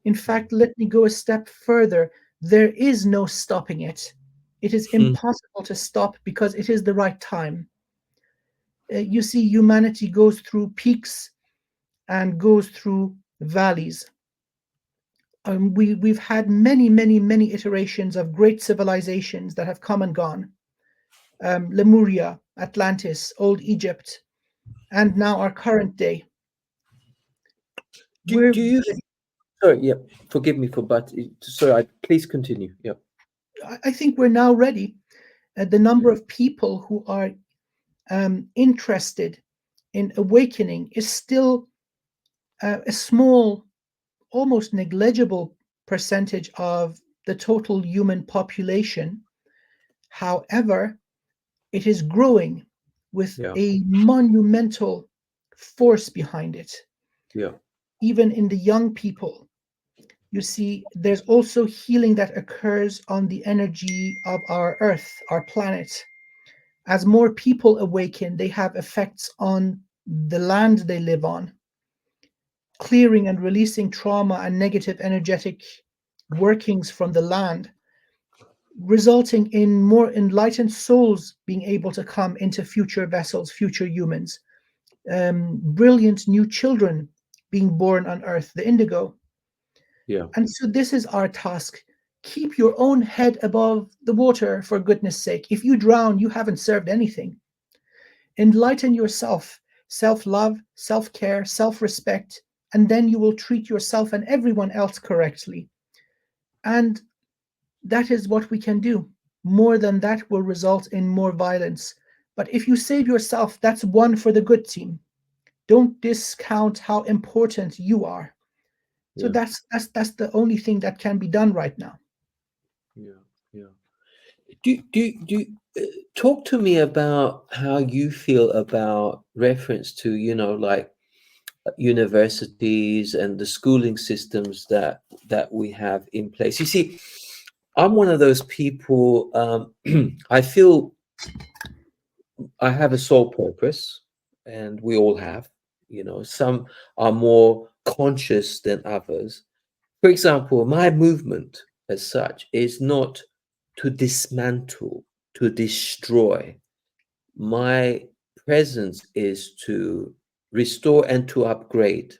In fact, let me go a step further. There is no stopping it. It is impossible to stop because it is the right time. You see, humanity goes through peaks and goes through valleys. We've had many iterations of great civilizations that have come and gone. Lemuria, Atlantis, Old Egypt, and now our current day. Do, We're, do you? Sorry. Yeah. Forgive me for, but sorry. Please continue. Yeah. I think we're now ready. The number of people who are interested in awakening is still a small, almost negligible percentage of the total human population. However, it is growing with Yeah. a monumental force behind it. Yeah. Even in the young people, you see, there's also healing that occurs on the energy of our earth, our planet. As more people awaken, they have effects on the land they live on, clearing and releasing trauma and negative energetic workings from the land, resulting in more enlightened souls being able to come into future vessels, future humans, brilliant new children being born on earth, the indigo. Yeah. And so this is our task. Keep your own head above the water, for goodness sake. If you drown, you haven't served anything. Enlighten yourself, self-love, self-care, self-respect, and then you will treat yourself and everyone else correctly. And That is what we can do. More than that will result in more violence. But if you save yourself, that's one for the good team. Don't discount how important you are. So Yeah, that's the only thing that can be done right now. yeah, yeah. Do talk to me about how you feel about reference to, like universities and the schooling systems that we have in place. You see, I'm one of those people. I feel I have a sole purpose, and we all have. Some are more conscious than others. For example, my movement as such is not to dismantle, to destroy. My presence is to restore and to upgrade.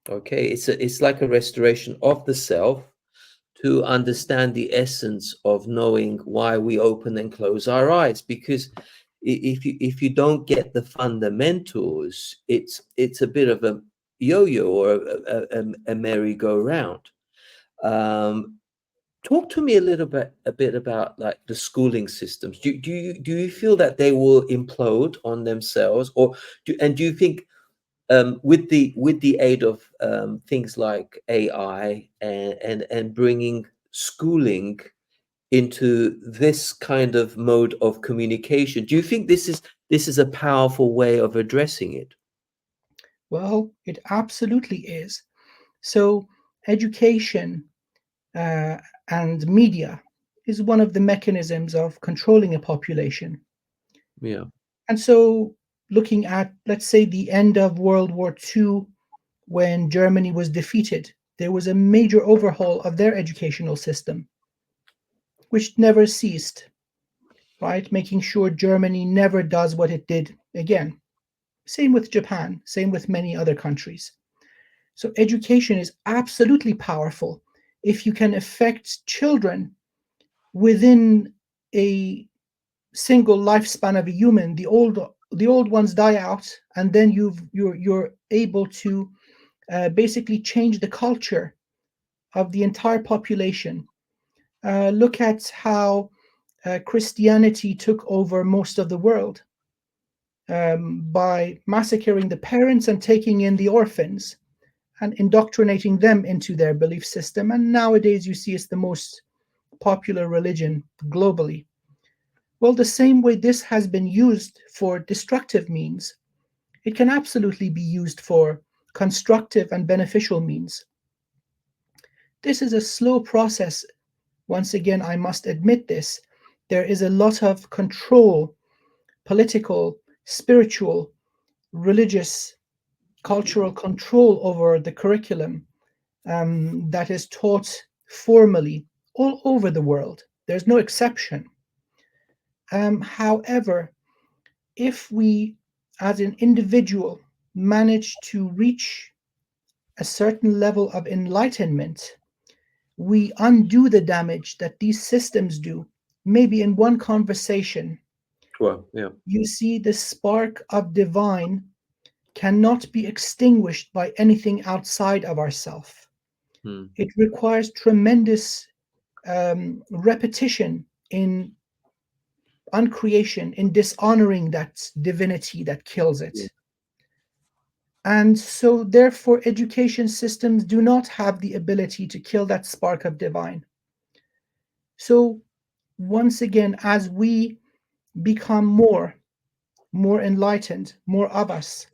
Okay, it's like a restoration of the self to understand the essence of knowing why we open and close our eyes. Because if you don't get the fundamentals, it's a bit of a yo-yo or a merry-go-round. Um, Talk to me a bit about like the schooling systems. Do you feel that they will implode on themselves, or do you think with the aid of things like AI and bringing schooling into this kind of mode of communication, do you think this is a powerful way of addressing it? Well, it absolutely is. So, education uh, and media is one of the mechanisms of controlling a population. Yeah. And so, looking at, let's say, the end of World War II, when Germany was defeated, there was a major overhaul of their educational system, which never ceased, right? Making sure Germany never does what it did again. Same with Japan, same with many other countries. So, education is absolutely powerful if you can affect children within a single lifespan of a human. The old ones die out, and then you're able to basically change the culture of the entire population. Look at how Christianity took over most of the world by massacring the parents and taking in the orphans and indoctrinating them into their belief system. And nowadays, you see it's the most popular religion globally. Well, the same way this has been used for destructive means, it can absolutely be used for constructive and beneficial means. This is a slow process. Once again, I must admit this. There is a lot of control, political, spiritual, religious, cultural control over the curriculum that is taught formally all over the world. There's no exception. However, if we, as an individual, manage to reach a certain level of enlightenment, we undo the damage that these systems do. Maybe in one conversation, Well, yeah. you see the spark of divine cannot be extinguished by anything outside of ourself. Hmm. It requires tremendous repetition in uncreation, in dishonoring that divinity that kills Yeah. it. And so, therefore, education systems do not have the ability to kill that spark of divine. So, once again, as we become more enlightened, more of us,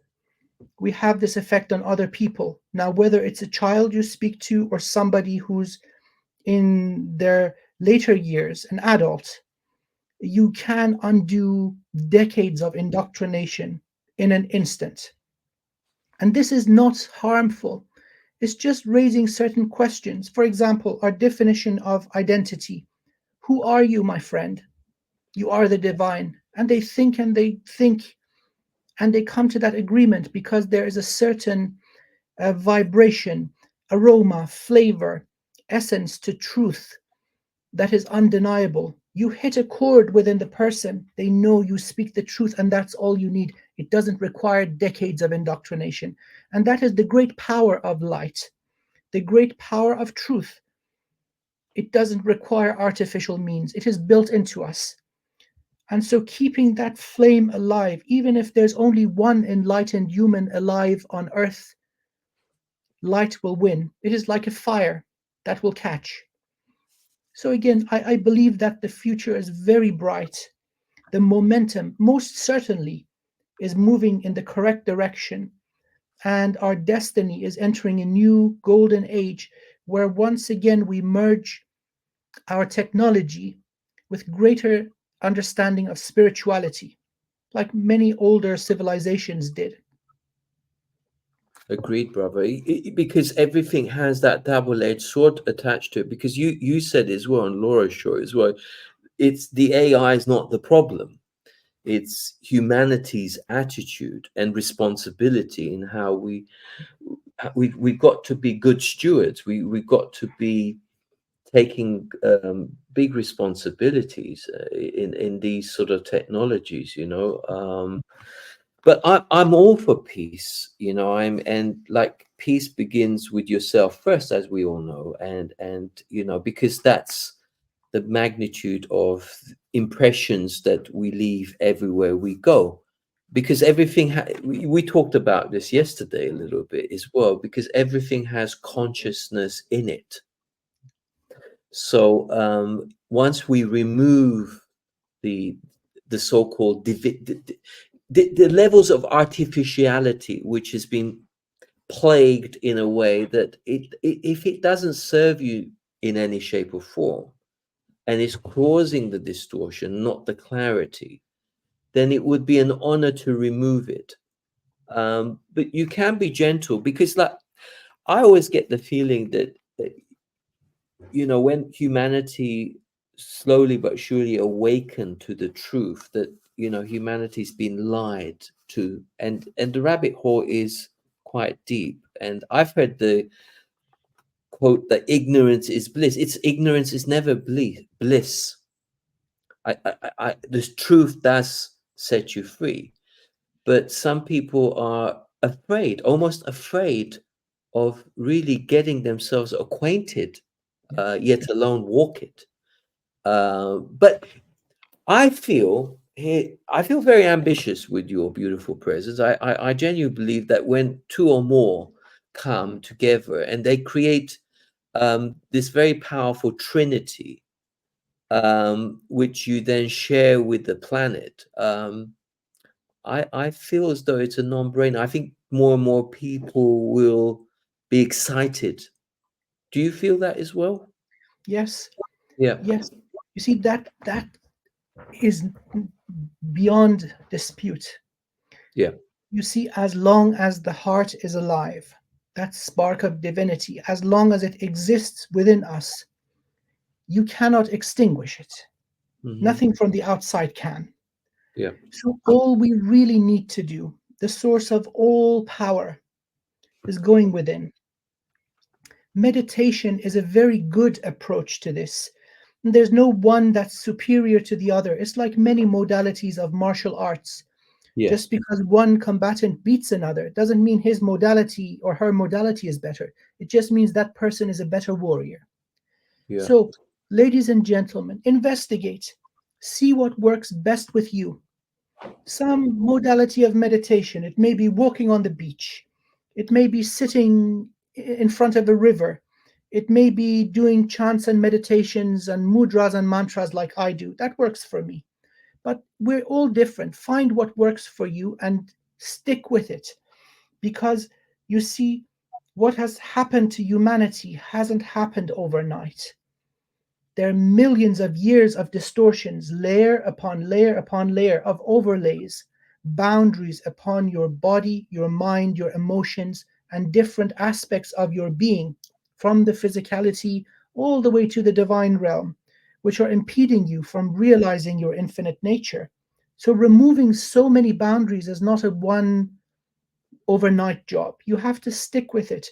we have this effect on other people. Now, whether it's a child you speak to or somebody who's in their later years, an adult, you can undo decades of indoctrination in an instant. And this is not harmful. It's just raising certain questions. For example, our definition of identity. Who are you, my friend? You are the divine. And they think and they think and they come to that agreement because there is a certain vibration, aroma, flavor, essence to truth that is undeniable. You hit a chord within the person, they know you speak the truth, and that's all you need. It doesn't require decades of indoctrination. And that is the great power of light, the great power of truth. It doesn't require artificial means. It is built into us. And so keeping that flame alive, even if there's only one enlightened human alive on earth, light will win. It is like a fire that will catch. So again, I believe that the future is very bright. The momentum most certainly is moving in the correct direction. And our destiny is entering a new golden age where once again we merge our technology with greater understanding of spirituality, like many older civilizations did. Agreed, brother. Because everything has that double-edged sword attached to it. Because you said as well, and Laura's sure as well, it's the AI is not the problem. It's humanity's attitude and responsibility in how we've got to be good stewards. We've got to be taking big responsibilities in these sort of technologies, you know. But I'm all for peace, you know. And like peace begins with yourself first, as we all know, and you know, because that's the magnitude of impressions that we leave everywhere we go. Because everything we talked about this yesterday a little bit as well, because everything has consciousness in it. So once we remove the so-called the levels of artificiality, which has been plagued in a way that if it doesn't serve you in any shape or form and is causing the distortion, not the clarity, then it would be an honor to remove it. But you can be gentle, because like I always get the feeling that you know, when humanity slowly but surely awakened to the truth that, you know, humanity's been lied to, and the rabbit hole is quite deep. And I've heard the quote that ignorance is bliss. It's ignorance is never bliss. The truth does set you free, but some people are afraid, almost afraid of really getting themselves acquainted, yet alone walk it. But I feel very ambitious with your beautiful presence. I genuinely believe that when two or more come together and they create this very powerful trinity, which you then share with the planet, I feel as though it's a non-brainer. I think more and more people will be excited. Do you feel that as well? Yes, Yeah. yes. You see, that is beyond dispute. Yeah. You see, as long as the heart is alive, that spark of divinity, as long as it exists within us, you cannot extinguish it. Mm-hmm. Nothing from the outside can. Yeah. So, all we really need to do, the source of all power, is going within. Meditation is a very good approach to this. There's no one that's superior to the other. It's like many modalities of martial arts. Yes. Just because one combatant beats another doesn't mean his modality or her modality is better. It just means that person is a better warrior. Yeah. So, ladies and gentlemen, investigate. See what works best with you. Some modality of meditation, it may be walking on the beach, it may be sitting in front of a river, it may be doing chants and meditations and mudras and mantras like I do. That works for me. But we're all different. Find what works for you and stick with it. Because you see, what has happened to humanity hasn't happened overnight. There are millions of years of distortions, layer upon layer upon layer of overlays, boundaries upon your body, your mind, your emotions, and different aspects of your being, from the physicality all the way to the divine realm, which are impeding you from realizing your infinite nature. So, removing so many boundaries is not a one overnight job. You have to stick with it.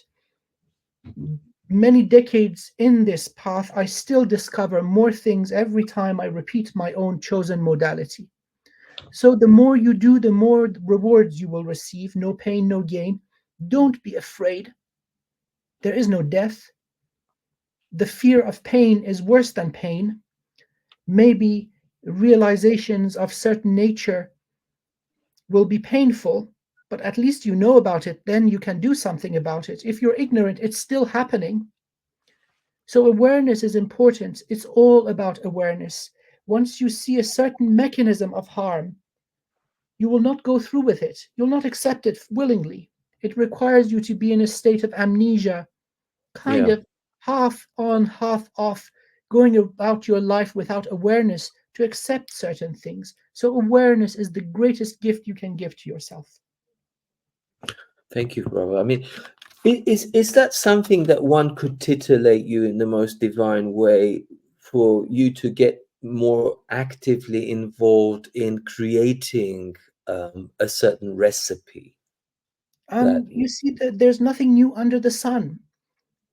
Many decades in this path, I still discover more things every time I repeat my own chosen modality. So the more you do, the more rewards you will receive. No pain, no gain. Don't be afraid. There is no death. the fear of pain is worse than pain. Maybe realizations of certain nature will be painful, but at least you know about it, then you can do something about it. If you're ignorant, it's still happening. So awareness is important. It's all about awareness. Once you see a certain mechanism of harm, you will not go through with it. You'll not accept it willingly. It requires you to be in a state of amnesia, kind Yeah. of half on, half off, going about your life without awareness to accept certain things. So awareness is the greatest gift you can give to yourself. Thank you, brother. I mean, is that something that one could titillate you in the most divine way for you to get more actively involved in creating a certain recipe? That You see that there's nothing new under the sun.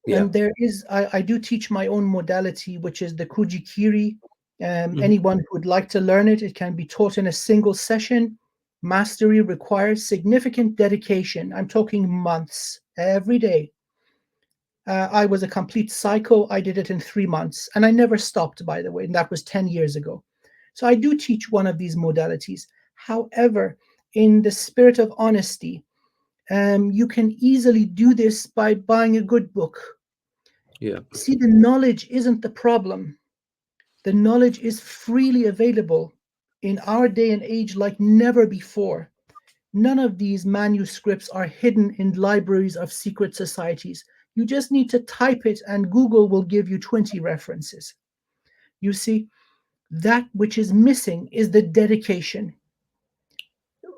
yeah. And there is, I do teach my own modality, which is the Kujikiri. Mhm. Anyone who would like to learn it, it can be taught in a single session. Mastery requires significant dedication. I'm talking months, every day. I was a complete psycho. I did it in 3 months, and I never stopped, by the way, and that was 10 years ago. So I do teach one of these modalities. However, in the spirit of honesty, you can easily do this by buying a good book. Yeah. See, the knowledge isn't the problem. The knowledge is freely available in our day and age like never before. None of these manuscripts are hidden in libraries of secret societies. You just need to type it, and Google will give you 20 references. You see, that which is missing is the dedication.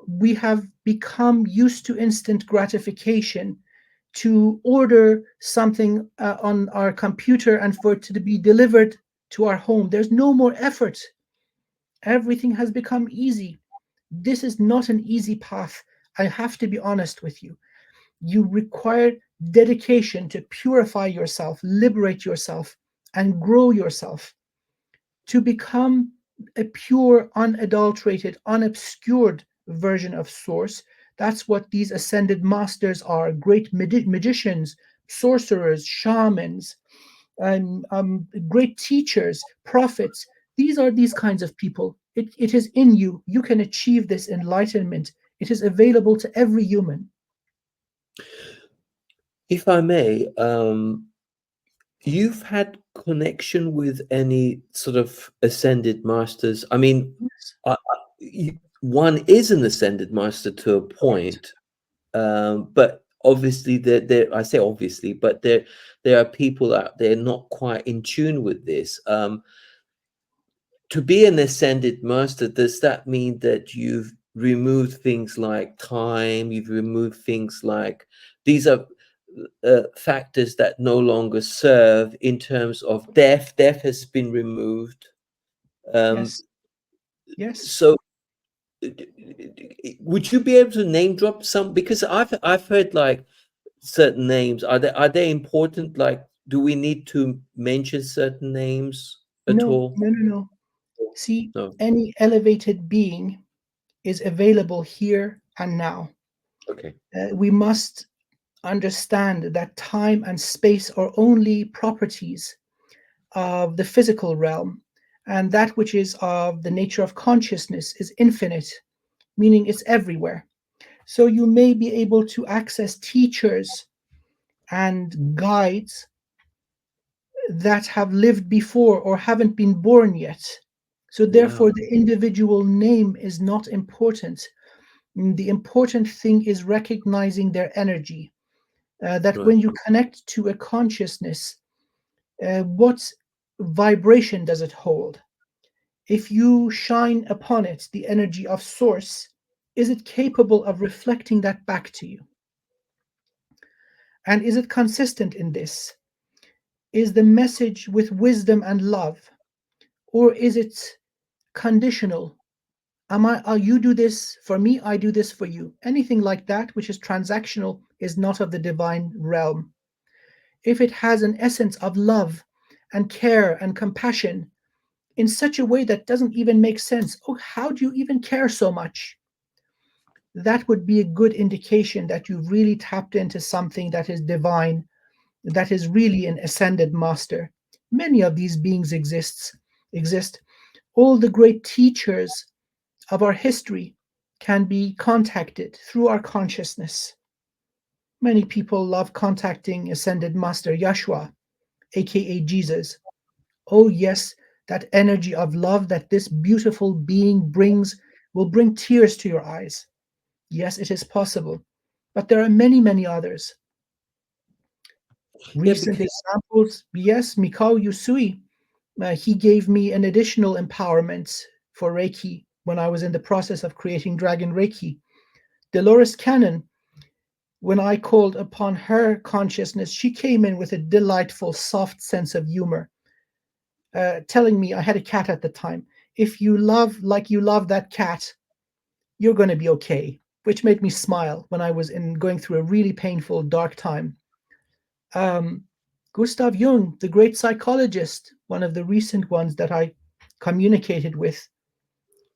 We have become used to instant gratification, to order something on our computer and for it to be delivered to our home. There's no more effort. Everything has become easy. This is not an easy path. I have to be honest with you. You require dedication to purify yourself, liberate yourself, and grow yourself to become a pure, unadulterated, unobscured version of Source. That's what these ascended masters are: great magicians, sorcerers, shamans, and great teachers, prophets. These are these kinds of people. It is in you. You can achieve this enlightenment. It is available to every human. If I may, you've had connection with any sort of ascended masters? I mean, Yes, one is an ascended master to a correct. point, but obviously, I say obviously, but there are people out there not quite in tune with this. To be an ascended master, does that mean that you've removed things like time? You've removed things like these are factors that no longer serve in terms of death. Death has been removed. Um, Yes, yes. so, would you be able to name drop some? Because I've heard like certain names. Are they important? Like, do we need to mention certain names at No, all? no, no, no. See, No. any elevated being is available here and now. Okay. We must understand that time and space are only properties of the physical realm, and that which is of the nature of consciousness is infinite, meaning it's everywhere. So you may be able to access teachers and guides that have lived before or haven't been born yet. So therefore, Wow. the individual name is not important. The important thing is recognizing their energy. That Right. when you connect to a consciousness, what vibration does it hold? If you shine upon it the energy of Source, is it capable of reflecting that back to you? And is it consistent in this? Is the message with wisdom and love? Or is it conditional? You do this for me, I do this for you. Anything like that, which is transactional, is not of the divine realm. If it has an essence of love and care and compassion in such a way that doesn't even make sense, oh, how do you even care so much? That would be a good indication that you've really tapped into something that is divine that is really an ascended master. Many of these beings exist. All the great teachers of our history can be contacted through our consciousness. Many people love contacting ascended master Yeshua, aka Jesus. Oh yes, that energy of love that this beautiful being brings will bring tears to your eyes. Yes, it is possible. But there are many, many others. Yeah, Recent because examples, yes, Mikao Yusui, he gave me an additional empowerment for Reiki when I was in the process of creating Dragon Reiki. Dolores Cannon, when I called upon her consciousness, she came in with a delightful, soft sense of humor, telling me, I had a cat at the time, if you love like you love that cat, you're going to be okay, which made me smile when I was going through a really painful, dark time. Gustav Jung, the great psychologist, one of the recent ones that I communicated with,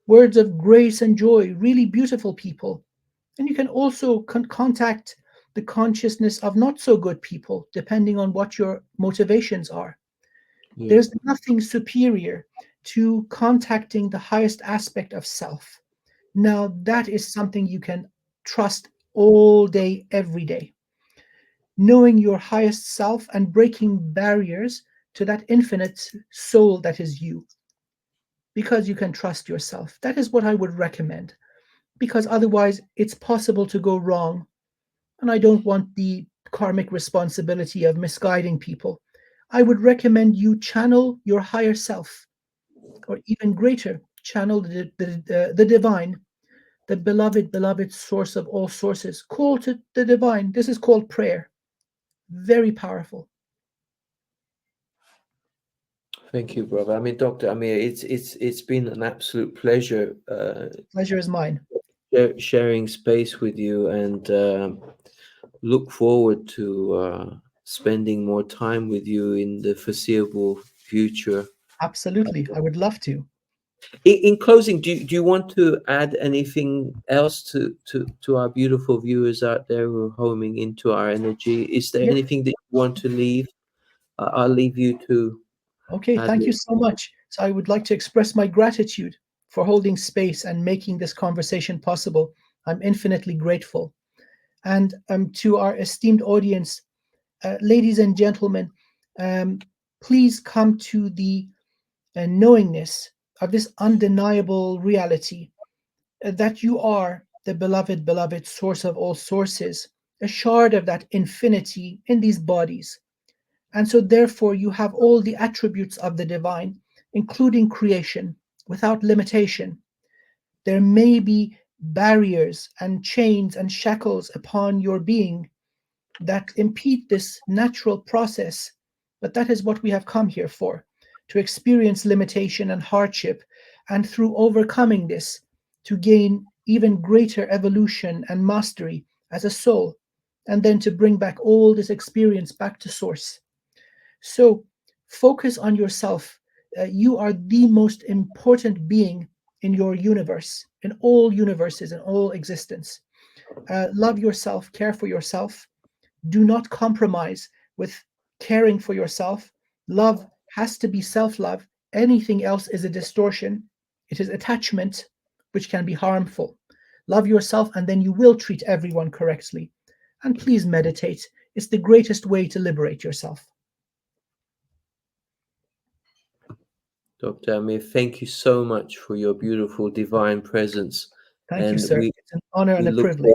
words of grace and joy, really beautiful people. And you can also contact the consciousness of not so good people, depending on what your motivations are. yeah, There's nothing superior to contacting the highest aspect of self. Now, that is something you can trust all day, every day. Knowing your highest self and breaking barriers to that infinite soul that is you, because you can trust yourself. That is what I would recommend, because otherwise it's possible to go wrong. And I don't want the karmic responsibility of misguiding people. I would recommend you channel your higher self, or even greater, channel the divine, the beloved, beloved source of all sources. Call to the divine. This is called prayer. Very powerful. thank you, brother. I mean, Dr. Amir, it's been an absolute pleasure Pleasure is mine. sharing space with you, and look forward to spending more time with you in the foreseeable future. Absolutely. I would love to. In closing, do you want to add anything else to our beautiful viewers out there who are homing into our energy? Is there Yeah. anything that you want to leave? I'll leave you to Okay. add. Thank you so much. So I would like to express my gratitude for holding space and making this conversation possible. I'm infinitely grateful. And to our esteemed audience, ladies and gentlemen, please come to the knowingness of this undeniable reality that you are the beloved, beloved source of all sources, a shard of that infinity in these bodies. And so, therefore, you have all the attributes of the divine, including creation, without limitation. There may be barriers and chains and shackles upon your being that impede this natural process, but that is what we have come here for, to experience limitation and hardship, and through overcoming this, to gain even greater evolution and mastery as a soul, and then to bring back all this experience back to source. So focus on yourself. You are the most important being in your universe, in all universes, in all existence. Love yourself, care for yourself. Do not compromise with caring for yourself. Love has to be self love. Anything else is a distortion, it is attachment, which can be harmful. Love yourself, and then you will treat everyone correctly. And please meditate. It's the greatest way to liberate yourself. Dr. Amir, thank you so much for your beautiful divine presence. Thank you, And sir. It's an honor and a look privilege.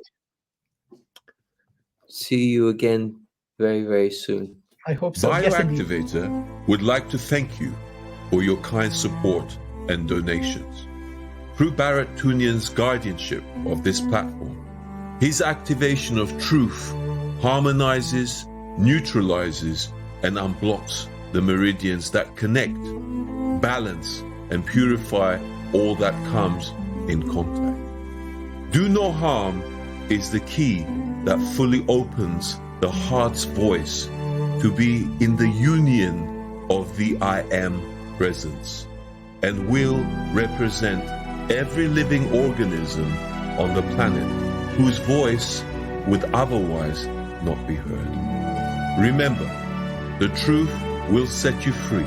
see you again very, very soon. I hope so. Yes, indeed. Bioactivator would like to thank you for your kind support and donations. Through Barrett Tunian's guardianship of this platform, his activation of truth harmonizes, neutralizes, and unblocks the meridians that connect, balance, and purify all that comes in contact. Do no harm is the key that fully opens the heart's voice to be in the union of the I Am presence, and will represent every living organism on the planet whose voice would otherwise not be heard. Remember, The truth will set you free.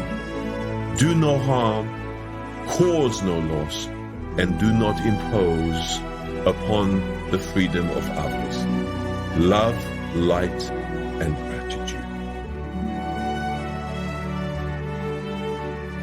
Do no harm, cause no loss, and do not impose upon the freedom of others. Love, light, and